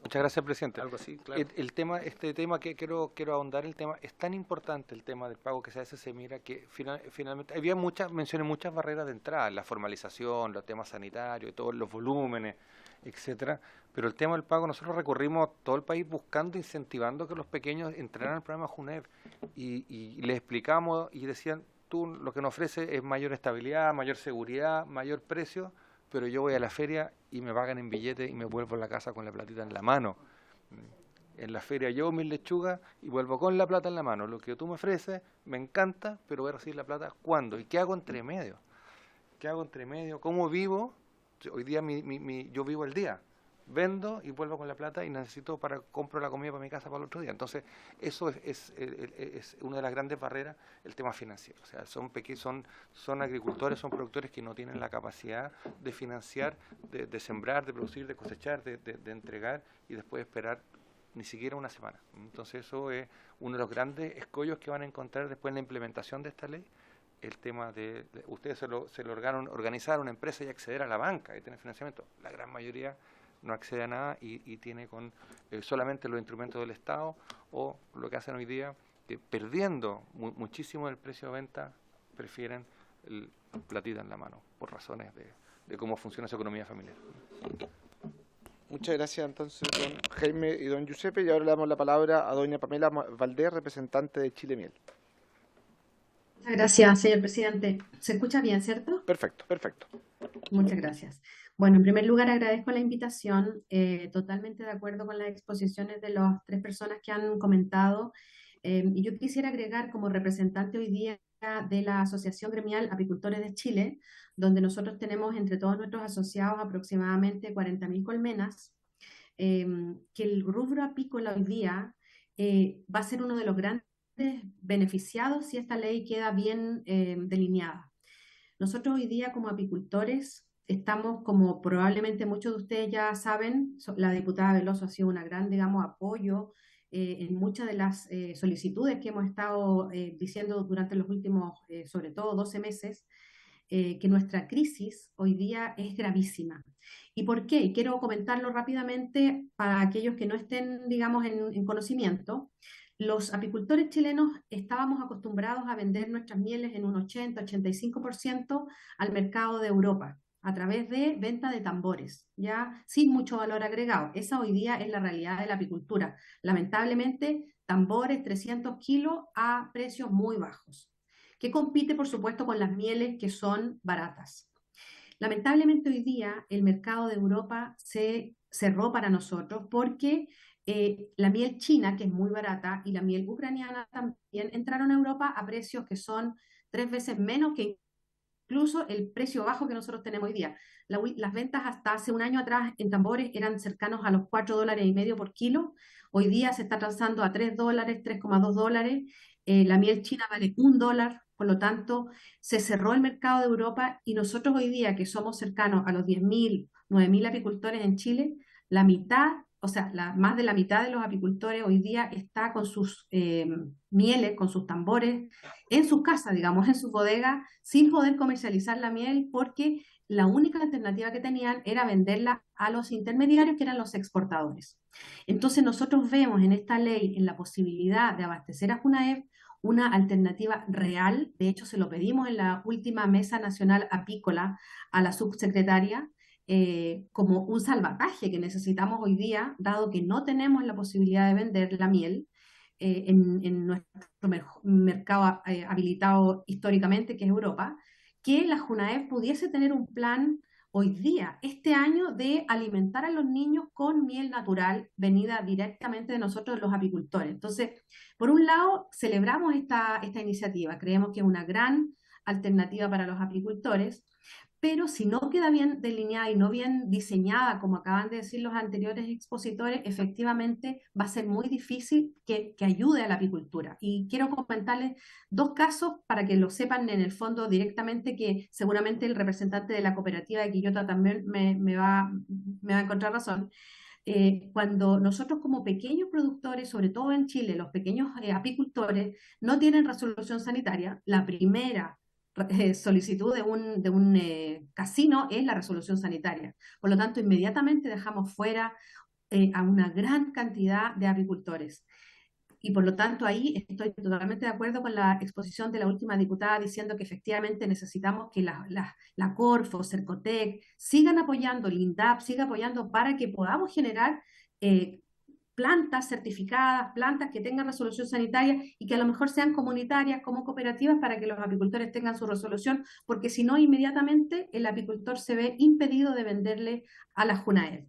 Muchas gracias, presidente. Algo así, claro. Este tema que quiero ahondar, el tema es tan importante, el tema del pago, que se mira que finalmente había mencioné muchas barreras de entrada, la formalización, los temas sanitarios, todos los volúmenes, etcétera, pero el tema del pago, nosotros recorrimos todo el país buscando, incentivando que los pequeños entraran al programa JUNAEP y les explicamos y decían, tú lo que nos ofreces es mayor estabilidad, mayor seguridad, mayor precio, pero yo voy a la feria y me pagan en billete y me vuelvo a la casa con la platita en la mano. En la feria llevo mis lechugas y vuelvo con la plata en la mano. Lo que tú me ofreces me encanta, pero voy a recibir la plata ¿cuándo? ¿Y qué hago entre medio? ¿Qué hago entre medio? ¿Cómo vivo? Hoy día yo vivo el día. Vendo y vuelvo con la plata y compro la comida para mi casa para el otro día. Entonces, eso es una de las grandes barreras, el tema financiero. O sea, son agricultores, son productores que no tienen la capacidad de financiar, de sembrar, de producir, de cosechar, de entregar y después esperar ni siquiera una semana. Entonces, eso es uno de los grandes escollos que van a encontrar después en la implementación de esta ley. El tema ustedes se lo organizar una empresa y acceder a la banca y tener financiamiento. La gran mayoría no accede a nada y tiene solamente los instrumentos del Estado, o lo que hacen hoy día, que perdiendo muchísimo el precio de venta, prefieren el platita en la mano, por razones de cómo funciona su economía familiar. Muchas gracias entonces, don Jaime y don Giuseppe, y ahora le damos la palabra a doña Pamela Valdés, representante de Chile Miel. Muchas gracias, señor presidente. ¿Se escucha bien, cierto? Perfecto, perfecto. Muchas gracias. Bueno, en primer lugar agradezco la invitación, totalmente de acuerdo con las exposiciones de las tres personas que han comentado, y yo quisiera agregar como representante hoy día de la Asociación Gremial Apicultores de Chile, donde nosotros tenemos entre todos nuestros asociados aproximadamente 40.000 colmenas, que el rubro apícola hoy día va a ser uno de los grandes beneficiados si esta ley queda bien delineada. Nosotros hoy día como apicultores estamos, como probablemente muchos de ustedes ya saben, la diputada Veloso ha sido una gran, digamos, apoyo en muchas de las solicitudes que hemos estado diciendo durante los últimos, sobre todo 12 meses, que nuestra crisis hoy día es gravísima. ¿Y por qué? Y quiero comentarlo rápidamente para aquellos que no estén, digamos, en conocimiento. Los apicultores chilenos estábamos acostumbrados a vender nuestras mieles en un 80-85% al mercado de Europa, a través de venta de tambores, ya sin mucho valor agregado. Esa hoy día es la realidad de la apicultura. Lamentablemente, tambores 300 kilos a precios muy bajos, que compite, por supuesto, con las mieles que son baratas. Lamentablemente hoy día el mercado de Europa se cerró para nosotros porque la miel china, que es muy barata, y la miel ucraniana también entraron a Europa a precios que son 3 veces menos que incluso el precio bajo que nosotros tenemos hoy día. Las ventas hasta hace un año atrás en tambores eran cercanos a los $4.50 por kilo. Hoy día se está transando a $3, $3,2. La miel china vale $1. Por lo tanto, se cerró el mercado de Europa y nosotros hoy día, que somos cercanos a los 10.000, 9.000 apicultores en Chile, la mitad, o sea, más de la mitad de los apicultores hoy día está con sus mieles, con sus tambores, en sus casas, digamos, en sus bodegas, sin poder comercializar la miel porque la única alternativa que tenían era venderla a los intermediarios, que eran los exportadores. Entonces nosotros vemos en esta ley, en la posibilidad de abastecer a Junaef, una alternativa real. De hecho, se lo pedimos en la última Mesa Nacional Apícola a la subsecretaria, como un salvataje que necesitamos hoy día, dado que no tenemos la posibilidad de vender la miel en nuestro mercado habilitado históricamente, que es Europa, que la Junaef pudiese tener un plan hoy día, este año, de alimentar a los niños con miel natural venida directamente de nosotros, los apicultores. Entonces, por un lado, celebramos esta iniciativa, creemos que es una gran alternativa para los apicultores, pero si no queda bien delineada y no bien diseñada, como acaban de decir los anteriores expositores, efectivamente va a ser muy difícil que ayude a la apicultura. Y quiero comentarles dos casos para que lo sepan en el fondo directamente, que seguramente el representante de la cooperativa de Quillota también me va a encontrar razón. Cuando nosotros como pequeños productores, sobre todo en Chile, los pequeños apicultores no tienen resolución sanitaria, la primera solicitud de un casino es la resolución sanitaria. Por lo tanto, inmediatamente dejamos fuera a una gran cantidad de apicultores. Y por lo tanto, ahí estoy totalmente de acuerdo con la exposición de la última diputada diciendo que efectivamente necesitamos que la Corfo, Cercotec sigan apoyando, el INDAP siga apoyando para que podamos generar plantas certificadas, plantas que tengan resolución sanitaria y que a lo mejor sean comunitarias como cooperativas para que los apicultores tengan su resolución, porque si no, inmediatamente el apicultor se ve impedido de venderle a la Junaed.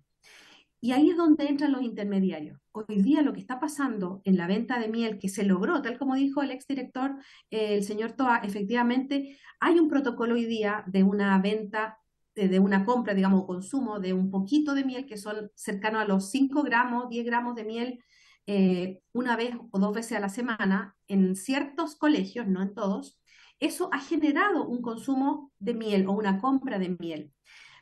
Y ahí es donde entran los intermediarios. Hoy día lo que está pasando en la venta de miel, que se logró, tal como dijo el exdirector, el señor Toa, efectivamente hay un protocolo hoy día de una venta, de una compra, digamos, consumo de un poquito de miel, que son cercanos a los 5 gramos, 10 gramos de miel, una vez o 2 veces a la semana, en ciertos colegios, no en todos. Eso ha generado un consumo de miel o una compra de miel.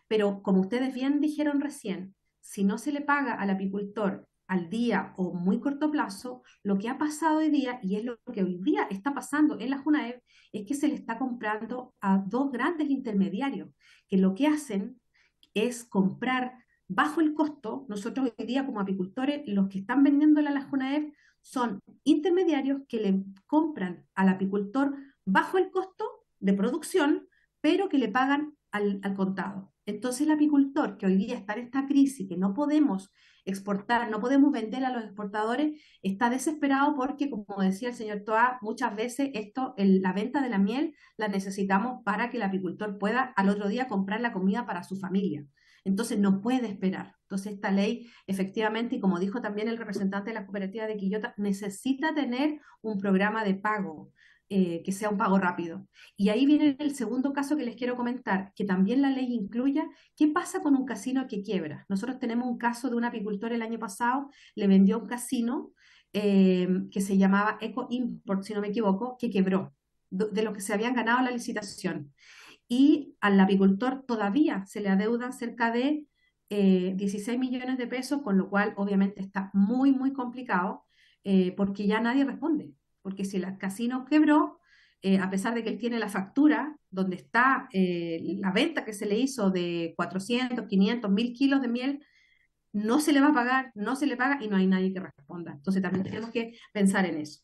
Pero como ustedes bien dijeron recién, si no se le paga al apicultor al día o muy corto plazo, lo que ha pasado hoy día, y es lo que hoy día está pasando en la Junaed, es que se le está comprando a 2 grandes intermediarios, que lo que hacen es comprar bajo el costo. Nosotros hoy día como apicultores, los que están vendiéndole a la Junaed son intermediarios que le compran al apicultor bajo el costo de producción, pero que le pagan al contado. Entonces el apicultor que hoy día está en esta crisis, que no podemos exportar, no podemos vender a los exportadores, está desesperado porque, como decía el señor Toa, muchas veces la venta de la miel la necesitamos para que el apicultor pueda al otro día comprar la comida para su familia. Entonces no puede esperar. Entonces esta ley, efectivamente, y como dijo también el representante de la cooperativa de Quillota, necesita tener un programa de pago. Que sea un pago rápido. Y ahí viene el segundo caso que les quiero comentar, que también la ley incluya qué pasa con un casino que quiebra. Nosotros tenemos un caso de un apicultor el año pasado, le vendió un casino que se llamaba Eco Import, si no me equivoco, que quebró, de lo que se habían ganado la licitación. Y al apicultor todavía se le adeudan cerca de 16 millones de pesos, con lo cual obviamente está muy, muy complicado porque ya nadie responde. Porque si el casino quebró, a pesar de que él tiene la factura donde está la venta que se le hizo de 400, 500, 1000 kilos de miel, no se le va a pagar, no se le paga y no hay nadie que responda. Entonces también tenemos que pensar en eso.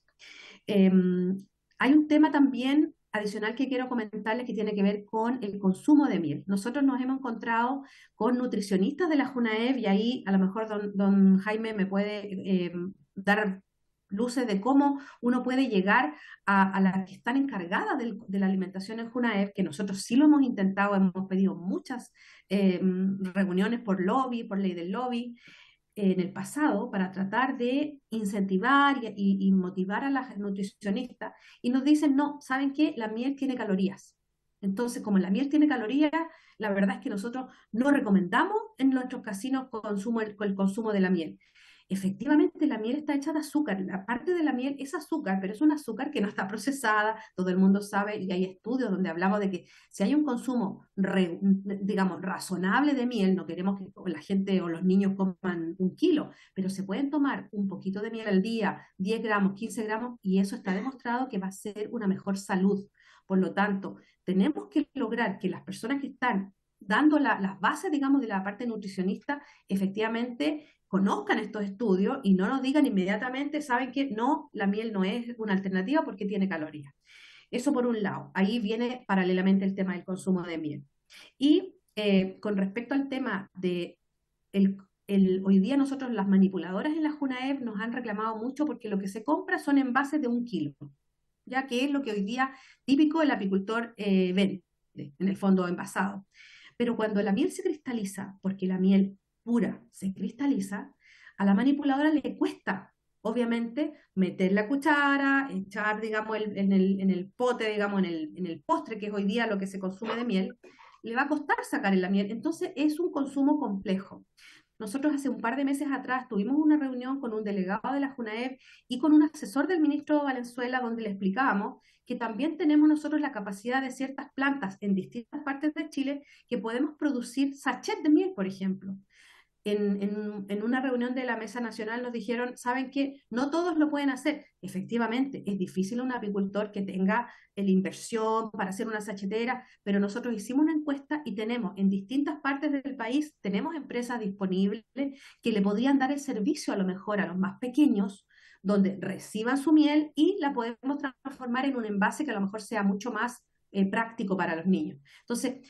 Hay un tema también adicional que quiero comentarles que tiene que ver con el consumo de miel. Nosotros nos hemos encontrado con nutricionistas de la Junaed y ahí a lo mejor don Jaime me puede dar luces de cómo uno puede llegar a las que están encargadas de la alimentación en Junaed, que nosotros sí lo hemos intentado, hemos pedido muchas reuniones por lobby, por ley del lobby, en el pasado para tratar de incentivar y motivar a las nutricionistas, y nos dicen, no, ¿saben qué? La miel tiene calorías. Entonces, como la miel tiene calorías, la verdad es que nosotros no recomendamos en nuestros casinos el consumo de la miel. Efectivamente, la miel está hecha de azúcar. La parte de la miel es azúcar, pero es un azúcar que no está procesada. Todo el mundo sabe, y hay estudios donde hablamos de que si hay un consumo, digamos, razonable de miel, no queremos que la gente o los niños coman 1 kilo, pero se pueden tomar un poquito de miel al día, 10 gramos, 15 gramos, y eso está demostrado que va a ser una mejor salud. Por lo tanto, tenemos que lograr que las personas que están dando las bases, digamos, de la parte nutricionista, efectivamente conozcan estos estudios y no nos digan inmediatamente, saben que no, la miel no es una alternativa porque tiene calorías. Eso por un lado. Ahí viene paralelamente el tema del consumo de miel. Y con respecto al tema de hoy día nosotros, las manipuladoras en la Junaed, nos han reclamado mucho porque lo que se compra son envases de 1 kilo, ya que es lo que hoy día típico el apicultor vende, en el fondo envasado. Pero cuando la miel se cristaliza, porque la miel pura se cristaliza, a la manipuladora le cuesta, obviamente, meter la cuchara, echar, digamos, en el pote, digamos, en el postre, que es hoy día lo que se consume de miel, le va a costar sacar la miel. Entonces es un consumo complejo. Nosotros hace un par de meses atrás tuvimos una reunión con un delegado de la Junaed y con un asesor del ministro Valenzuela, donde le explicábamos que también tenemos nosotros la capacidad de ciertas plantas en distintas partes de Chile que podemos producir sachet de miel, por ejemplo. En una reunión de la Mesa Nacional nos dijeron, ¿saben qué? No todos lo pueden hacer. Efectivamente, es difícil un apicultor que tenga la inversión para hacer una sachetera, pero nosotros hicimos una encuesta y tenemos en distintas partes del país, tenemos empresas disponibles que le podrían dar el servicio a lo mejor a los más pequeños, donde reciban su miel y la podemos transformar en un envase que a lo mejor sea mucho más práctico para los niños. Entonces,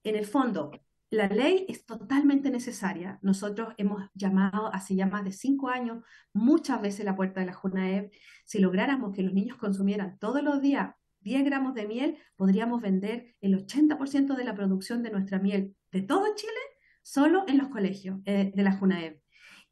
en el fondo, La ley es totalmente necesaria. Nosotros hemos llamado hace ya más de 5 años muchas veces la puerta de la JUNAEV. Si lográramos que los niños consumieran todos los días 10 gramos de miel, podríamos vender el 80% de la producción de nuestra miel de todo Chile solo en los colegios de la JUNAEV.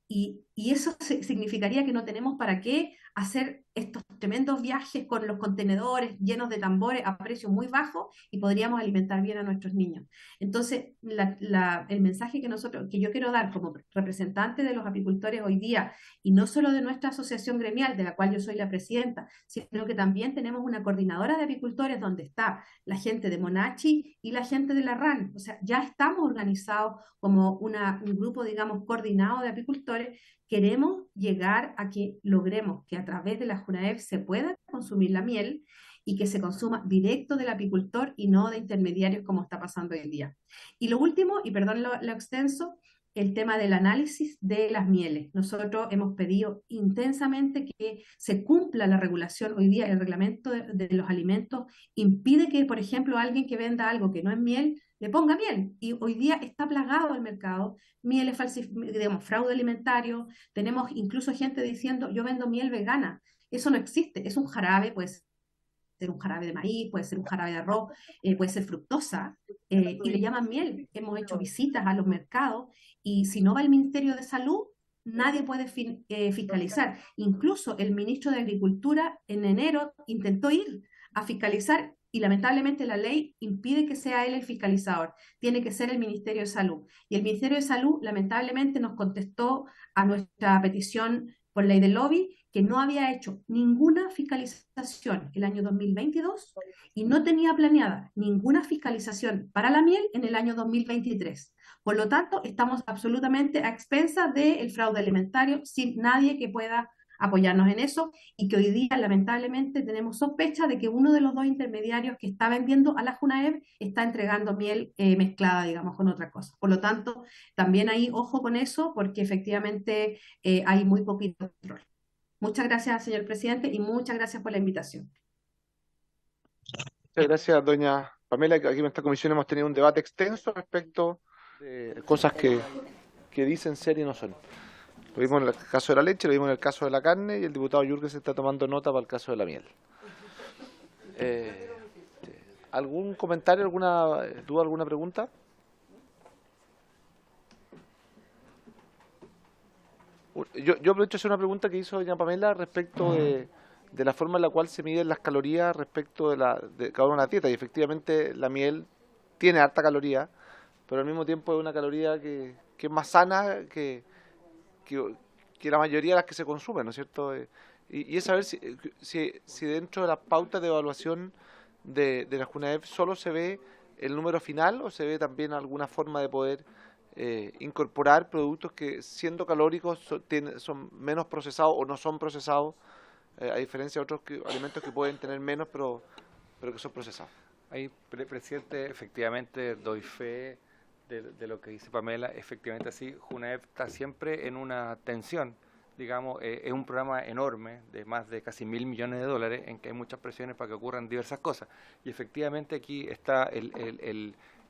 Y eso significaría que no tenemos para qué hacer estos tremendos viajes con los contenedores llenos de tambores a precios muy bajos y podríamos alimentar bien a nuestros niños. Entonces, el mensaje que yo quiero dar como representante de los apicultores hoy día, y no solo de nuestra asociación gremial, de la cual yo soy la presidenta, sino que también tenemos una coordinadora de apicultores donde está la gente de Monachi y la gente de la RAN. O sea, ya estamos organizados como un grupo, digamos, coordinado de apicultores. Queremos llegar a que logremos que a través de la JUNAEV se pueda consumir la miel y que se consuma directo del apicultor y no de intermediarios como está pasando hoy en día. Y lo último, y perdón lo extenso, el tema del análisis de las mieles. Nosotros hemos pedido intensamente que se cumpla la regulación. Hoy día el reglamento de los alimentos impide que, por ejemplo, alguien que venda algo que no es miel, le ponga miel. Y hoy día está plagado el mercado, mieles digamos, fraude alimentario. Tenemos incluso gente diciendo, yo vendo miel vegana. Eso no existe, es un jarabe, puede ser un jarabe de maíz, puede ser un jarabe de arroz, puede ser fructosa, y le llaman miel. Hemos hecho visitas a los mercados y si no va el Ministerio de Salud, nadie puede fiscalizar. Incluso el ministro de Agricultura en enero intentó ir a fiscalizar y lamentablemente la ley impide que sea él el fiscalizador, tiene que ser el Ministerio de Salud. Y el Ministerio de Salud lamentablemente nos contestó a nuestra petición por ley del lobby que no había hecho ninguna fiscalización el año 2022 y no tenía planeada ninguna fiscalización para la miel en el año 2023. Por lo tanto, estamos absolutamente a expensas del fraude alimentario sin nadie que pueda apoyarnos en eso y que hoy día lamentablemente tenemos sospecha de que uno de los 2 intermediarios que está vendiendo a la JUNAEV está entregando miel mezclada, digamos, con otra cosa. Por lo tanto, también ahí ojo con eso porque efectivamente hay muy poquito control. Muchas gracias, señor presidente, y muchas gracias por la invitación. Muchas gracias, doña Pamela. Aquí en esta comisión hemos tenido un debate extenso respecto de cosas que dicen ser y no son. Lo vimos en el caso de la leche, lo vimos en el caso de la carne y el diputado Yurgues está tomando nota para el caso de la miel. ¿Algún comentario, alguna duda, alguna pregunta? Yo aprovecho de hacer una pregunta que hizo doña Pamela respecto de la forma en la cual se miden las calorías respecto de cada una dieta. Y efectivamente la miel tiene harta caloría, pero al mismo tiempo es una caloría que es más sana que la mayoría de las que se consumen, ¿no es cierto? Y es saber si dentro de las pautas de evaluación de la JUNAEV solo se ve el número final o se ve también alguna forma de poder incorporar productos que siendo calóricos son menos procesados o no son procesados, a diferencia de otros alimentos que pueden tener menos pero que son procesados. Ahí, presidente, efectivamente doy fe de lo que dice Pamela. Efectivamente así, JUNAEV está siempre en una tensión, digamos, es un programa enorme de más de casi $1.000 millones en que hay muchas presiones para que ocurran diversas cosas, y efectivamente aquí está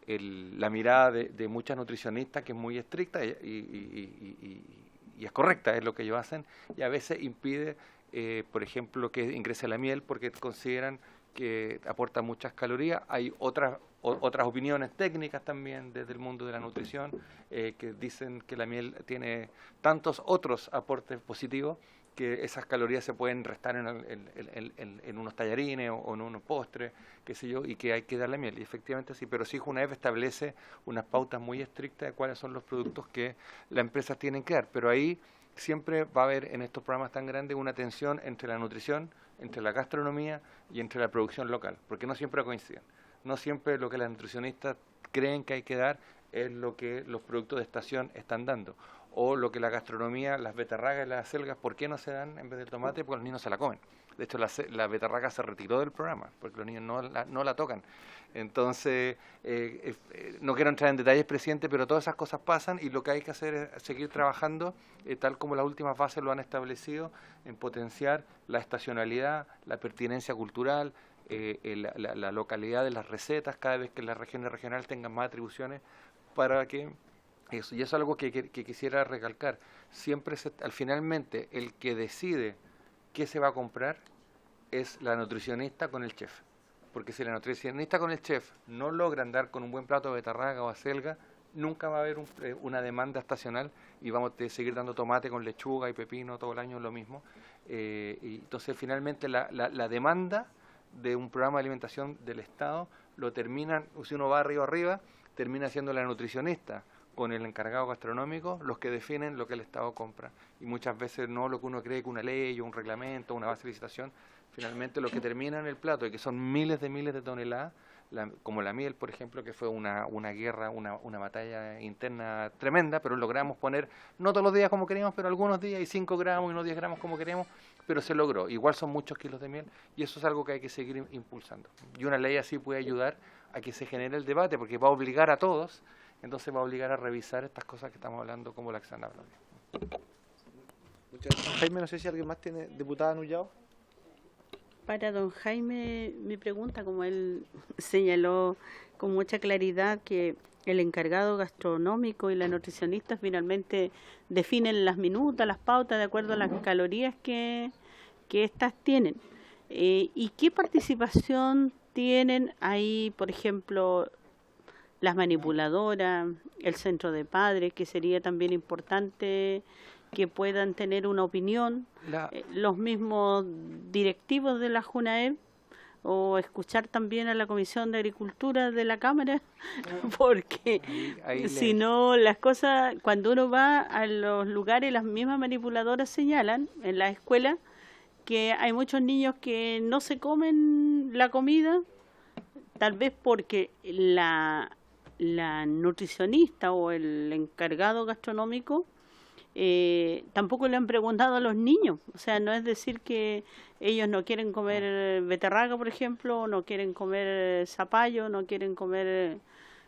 la mirada de muchas nutricionistas que es muy estricta y es correcta, es lo que ellos hacen, y a veces impide, por ejemplo, que ingrese la miel porque consideran que aporta muchas calorías. Hay otras opiniones técnicas también desde el mundo de la nutrición que dicen que la miel tiene tantos otros aportes positivos que esas calorías se pueden restar en unos tallarines o en unos postres, qué sé yo, y que hay que darle miel. Y efectivamente sí, pero sí JUNAEV establece unas pautas muy estrictas de cuáles son los productos que las empresas tienen que dar, pero ahí siempre va a haber en estos programas tan grandes una tensión entre la nutrición, entre la gastronomía y entre la producción local, porque no siempre coinciden. No siempre lo que las nutricionistas creen que hay que dar es lo que los productos de estación están dando, o lo que la gastronomía, las beterragas y las acelgas, ¿por qué no se dan en vez del tomate? Porque los niños se la comen. De hecho, la beterraga se retiró del programa, porque los niños no la tocan. Entonces, no quiero entrar en detalles, presidente, pero todas esas cosas pasan y lo que hay que hacer es seguir trabajando, tal como las últimas fases lo han establecido, en potenciar la estacionalidad, la pertinencia cultural, la localidad de las recetas, cada vez que las regiones regionales tengan más atribuciones, para que eso, y eso es algo que quisiera recalcar. Siempre finalmente el que decide qué se va a comprar es la nutricionista con el chef. Porque si la nutricionista con el chef no logran dar con un buen plato de betarraga o acelga, nunca va a haber una demanda estacional y vamos a seguir dando tomate con lechuga y pepino todo el año lo mismo. Y entonces finalmente la demanda de un programa de alimentación del Estado lo terminan, si uno va arriba, termina siendo la nutricionista con el encargado gastronómico los que definen lo que el Estado compra. Y muchas veces no lo que uno cree que una ley o un reglamento, una base de licitación, finalmente lo que termina en el plato, y que son miles de toneladas, como la miel, por ejemplo, que fue una guerra, una batalla interna tremenda, pero logramos poner, no todos los días como queríamos, pero algunos días, y 5 gramos y no 10 gramos como queremos, pero se logró. Igual son muchos kilos de miel, y eso es algo que hay que seguir impulsando. Y una ley así puede ayudar a que se genere el debate, porque va a obligar a todos, entonces va a obligar a revisar estas cosas que estamos hablando, como la que están hablando. Muchas gracias. Jaime, no sé si alguien más tiene, diputada Nullao. Para don Jaime, mi pregunta, como él señaló con mucha claridad que el encargado gastronómico y la nutricionista finalmente definen las minutas, las pautas de acuerdo a las calorías que éstas tienen. ¿Y qué participación tienen ahí, por ejemplo, las manipuladoras, el centro de padres, que sería también importante que puedan tener una opinión, los mismos directivos de la JUNAEP, o escuchar también a la Comisión de Agricultura de la Cámara, porque si no, las cosas, cuando uno va a los lugares, las mismas manipuladoras señalan en la escuela que hay muchos niños que no se comen la comida, tal vez porque la nutricionista o el encargado gastronómico tampoco le han preguntado a los niños. O sea, no es decir que ellos no quieren comer beterraga, por ejemplo, no quieren comer zapallo, no quieren comer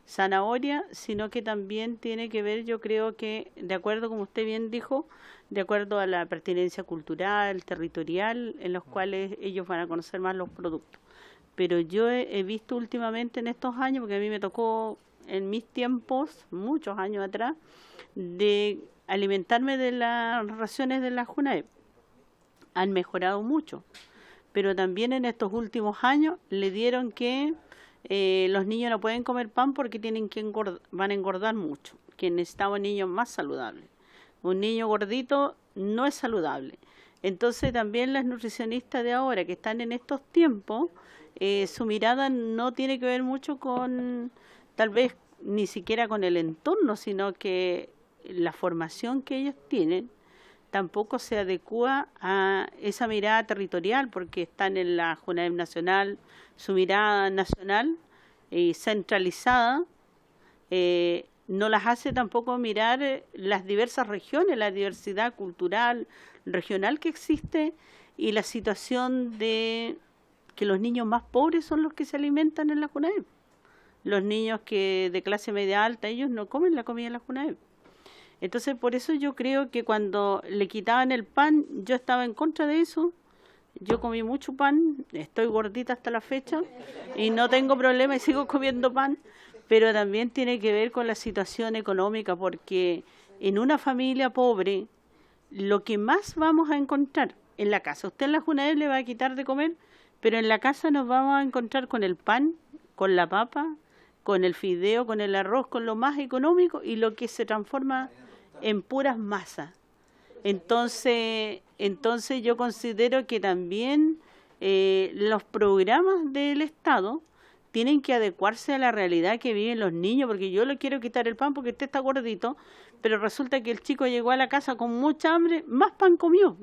zanahoria, sino que también tiene que ver, yo creo que, de acuerdo, como usted bien dijo, de acuerdo a la pertinencia cultural, territorial, en los cuales ellos van a conocer más los productos. Pero yo he visto últimamente en estos años, porque a mí me tocó en mis tiempos, muchos años atrás, de alimentarme de las raciones de la JUNAEP. Han mejorado mucho, pero también en estos últimos años le dieron que los niños no pueden comer pan porque van a engordar mucho, que necesitaban niños más saludables. Un niño gordito no es saludable. Entonces también las nutricionistas de ahora que están en estos tiempos, su mirada no tiene que ver mucho con, tal vez ni siquiera con el entorno, sino que la formación que ellos tienen tampoco se adecua a esa mirada territorial, porque están en la JUNAEP nacional, su mirada nacional y centralizada no las hace tampoco mirar las diversas regiones, la diversidad cultural, regional que existe, y la situación de que los niños más pobres son los que se alimentan en la JUNAEP. Los niños que de clase media alta, ellos no comen la comida en la JUNAEP. Entonces, por eso yo creo que cuando le quitaban el pan, yo estaba en contra de eso. Yo comí mucho pan, estoy gordita hasta la fecha y no tengo problema y sigo comiendo pan, pero también tiene que ver con la situación económica, porque en una familia pobre, lo que más vamos a encontrar en la casa, usted en la JUNAEP le va a quitar de comer, pero en la casa nos vamos a encontrar con el pan, con la papa, con el fideo, con el arroz, con lo más económico y lo que se transforma en puras masas. Entonces yo considero que también los programas del Estado tienen que adecuarse a la realidad que viven los niños, porque yo le quiero quitar el pan porque usted está gordito, pero resulta que el chico llegó a la casa con mucha hambre, más pan comió.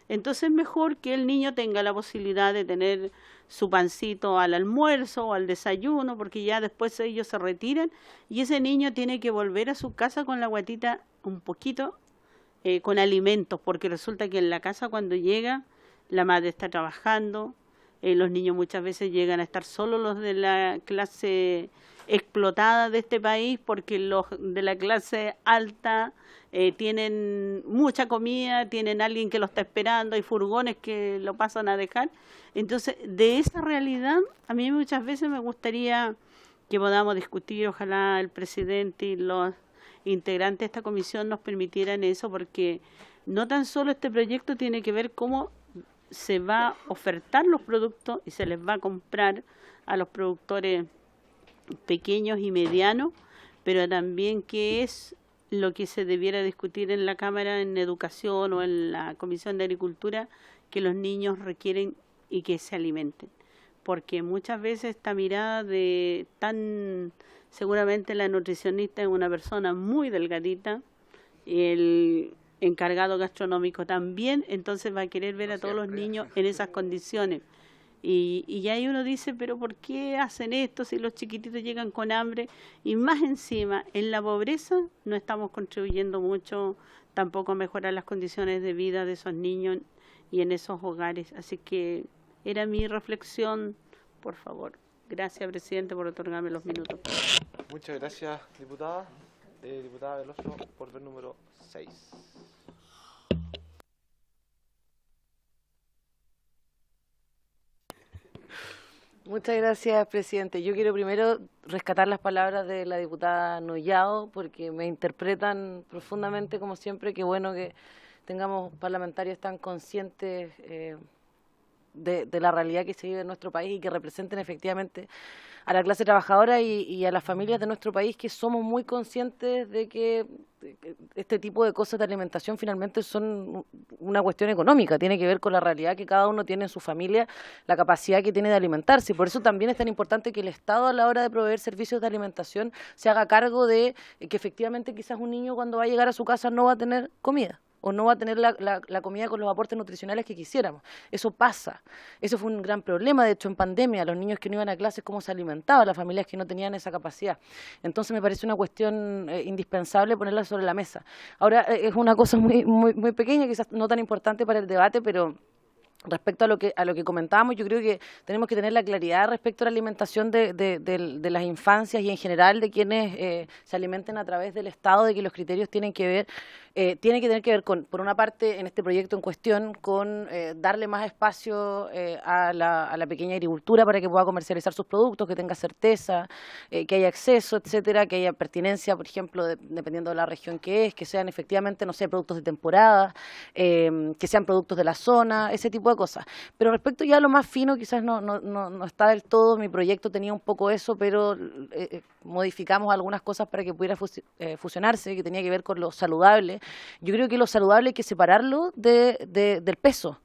Entonces es mejor que el niño tenga la posibilidad de tener su pancito al almuerzo o al desayuno, porque ya después ellos se retiran y ese niño tiene que volver a su casa con la guatita un poquito con alimentos, porque resulta que en la casa cuando llega la madre está trabajando, los niños muchas veces llegan a estar solos, los de la clase explotada de este país, porque los de la clase alta tienen mucha comida, tienen alguien que lo está esperando, hay furgones que lo pasan a dejar. Entonces, de esa realidad, a mí muchas veces me gustaría que podamos discutir. Ojalá el presidente y los integrantes de esta comisión nos permitieran eso, porque no tan solo este proyecto tiene que ver cómo se va a ofertar los productos y se les va a comprar a los productores pequeños y medianos, pero también qué es lo que se debiera discutir en la Cámara en Educación o en la Comisión de Agricultura, que los niños requieren y que se alimenten. Porque muchas veces esta mirada de seguramente la nutricionista es una persona muy delgadita, el encargado gastronómico también, entonces va a querer ver a todos los niños en esas condiciones. Y ahí uno dice, pero ¿por qué hacen esto si los chiquititos llegan con hambre? Y más encima, en la pobreza no estamos contribuyendo mucho tampoco a mejorar las condiciones de vida de esos niños y en esos hogares. Así que era mi reflexión, por favor. Gracias, presidente, por otorgarme los minutos. Muchas gracias, diputada. Diputada Veloso, por ver número 6. Muchas gracias, presidente. Yo quiero primero rescatar las palabras de la diputada Noyao, porque me interpretan profundamente, como siempre. Qué bueno que tengamos parlamentarios tan conscientes de la realidad que se vive en nuestro país y que representen efectivamente a la clase trabajadora y a las familias de nuestro país, que somos muy conscientes de que este tipo de cosas de alimentación finalmente son una cuestión económica, tiene que ver con la realidad que cada uno tiene en su familia, la capacidad que tiene de alimentarse. Y por eso también es tan importante que el Estado, a la hora de proveer servicios de alimentación, se haga cargo de que efectivamente quizás un niño cuando va a llegar a su casa no va a tener comida, o no va a tener la comida con los aportes nutricionales que quisiéramos. Eso pasa. Eso fue un gran problema, de hecho, en pandemia. Los niños que no iban a clases, ¿cómo se alimentaban? Las familias que no tenían esa capacidad. Entonces me parece una cuestión indispensable ponerla sobre la mesa. Ahora, es una cosa muy pequeña, quizás no tan importante para el debate, pero respecto a lo que comentábamos, yo creo que tenemos que tener la claridad respecto a la alimentación de las infancias y en general de quienes se alimenten a través del Estado, de que los criterios tienen que tener que ver con, por una parte, en este proyecto en cuestión, con darle más espacio a la pequeña agricultura para que pueda comercializar sus productos, que tenga certeza, que haya acceso, etcétera, que haya pertinencia, por ejemplo, dependiendo de la región que sean efectivamente, no sé, productos de temporada, que sean productos de la zona, ese tipo de cosas. Pero respecto ya a lo más fino, quizás no está del todo, mi proyecto tenía un poco eso, pero modificamos algunas cosas para que pudiera fusionarse, que tenía que ver con lo saludable. Yo creo que lo saludable hay que separarlo del peso.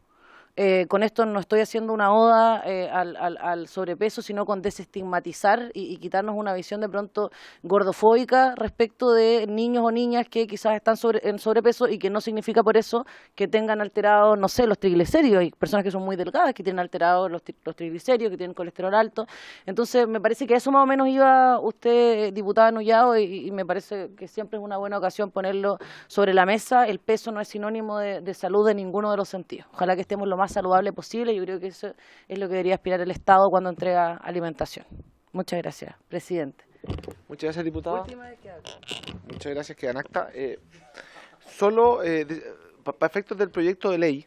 Con esto no estoy haciendo una oda al sobrepeso, sino con desestigmatizar y quitarnos una visión de pronto gordofóbica respecto de niños o niñas que quizás están en sobrepeso y que no significa por eso que tengan alterados, no sé, los triglicéridos. Hay personas que son muy delgadas que tienen alterados los triglicéridos, que tienen colesterol alto. Entonces me parece que a eso más o menos iba usted, diputada Noyao, y me parece que siempre es una buena ocasión ponerlo sobre la mesa. El peso no es sinónimo de salud en ninguno de los sentidos. Ojalá que estemos lo más saludable posible. Yo creo que eso es lo que debería aspirar el Estado cuando entrega alimentación. Muchas gracias, presidente. Muchas gracias, diputada. Última vez que hablo. Muchas gracias, queda en acta. Solo para efectos del proyecto de ley,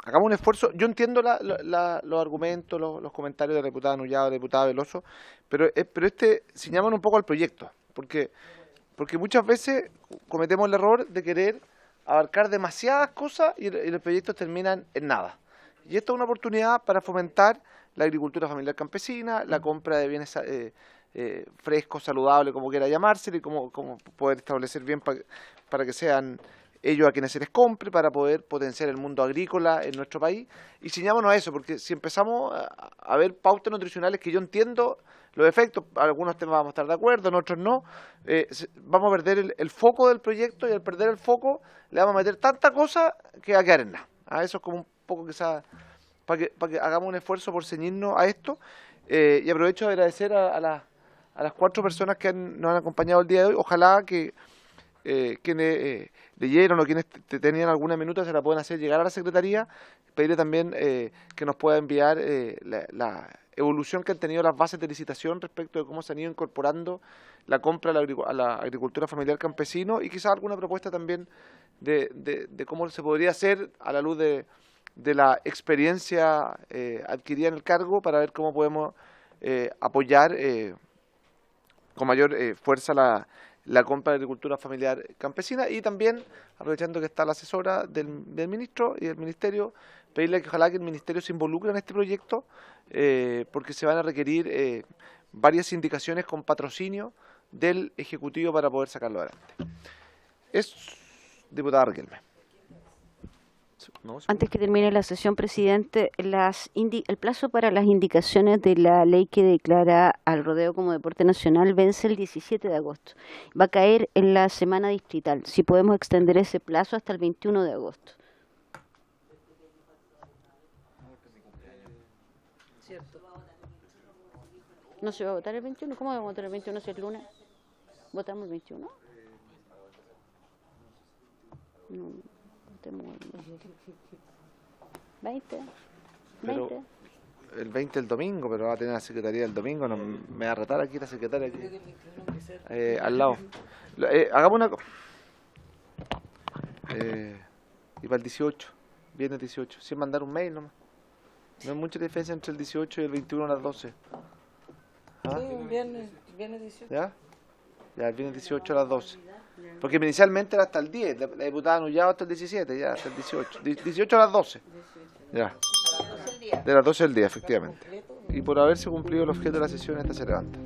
hagamos un esfuerzo. Yo entiendo los argumentos, los comentarios de la diputada Noyao, de la diputada Veloso, pero ciñámonos un poco al proyecto, porque muchas veces cometemos el error de querer abarcar demasiadas cosas y los proyectos terminan en nada. Y esto es una oportunidad para fomentar la agricultura familiar campesina, la compra de bienes frescos, saludables, como quiera llamárselo, y cómo poder establecer bien para que sean ellos a quienes se les compre, para poder potenciar el mundo agrícola en nuestro país. Y ciñámonos a eso, porque si empezamos a ver pautas nutricionales, que yo entiendo los efectos, algunos temas vamos a estar de acuerdo, en otros no, vamos a perder el foco del proyecto, y al perder el foco le vamos a meter tanta cosa que va a quedar en nada. Eso es como un poco quizás para que hagamos un esfuerzo por ceñirnos a esto. Y aprovecho de agradecer a las 4 personas que nos han acompañado el día de hoy. Ojalá que quienes leyeron o quienes tenían alguna minuta se la pueden hacer llegar a la Secretaría. Pedirle también que nos pueda enviar la evolución que han tenido las bases de licitación respecto de cómo se han ido incorporando la compra a la agricultura familiar campesino, y quizás alguna propuesta también de cómo se podría hacer a la luz de la experiencia adquirida en el cargo, para ver cómo podemos apoyar con mayor fuerza la compra de agricultura familiar campesina, y también, aprovechando que está la asesora del ministro y del ministerio, pedirle que ojalá que el ministerio se involucre en este proyecto, porque se van a requerir varias indicaciones con patrocinio del Ejecutivo para poder sacarlo adelante. Es diputada Riquelme. Antes que termine la sesión, presidente, el plazo para las indicaciones de la ley que declara al rodeo como deporte nacional vence el 17 de agosto. Va a caer en la semana distrital. Si podemos extender ese plazo hasta el 21 de agosto. ¿No se va a votar el 21? ¿Cómo vamos a votar el 21 si es lunes? ¿Votamos el 21? No, votemos el 20. Pero 20. el 20 el domingo, pero va a tener la secretaría el domingo, no me va a retar aquí la secretaria aquí, al lado. Hagamos una cosa. Y para el 18, viernes 18, sin mandar un mail nomás. No hay mucha diferencia entre el 18 y el 21 a las 12. ¿Ah? Sí, viernes 18. ¿Ya? Ya, el viernes 18 a las 12. Porque inicialmente era hasta el 10, la diputada Nullado hasta el 17, ya, hasta el 18. 18 a las 12. Ya. De las 12 del día, efectivamente. Y por haberse cumplido el objeto de la sesión, esta se levanta.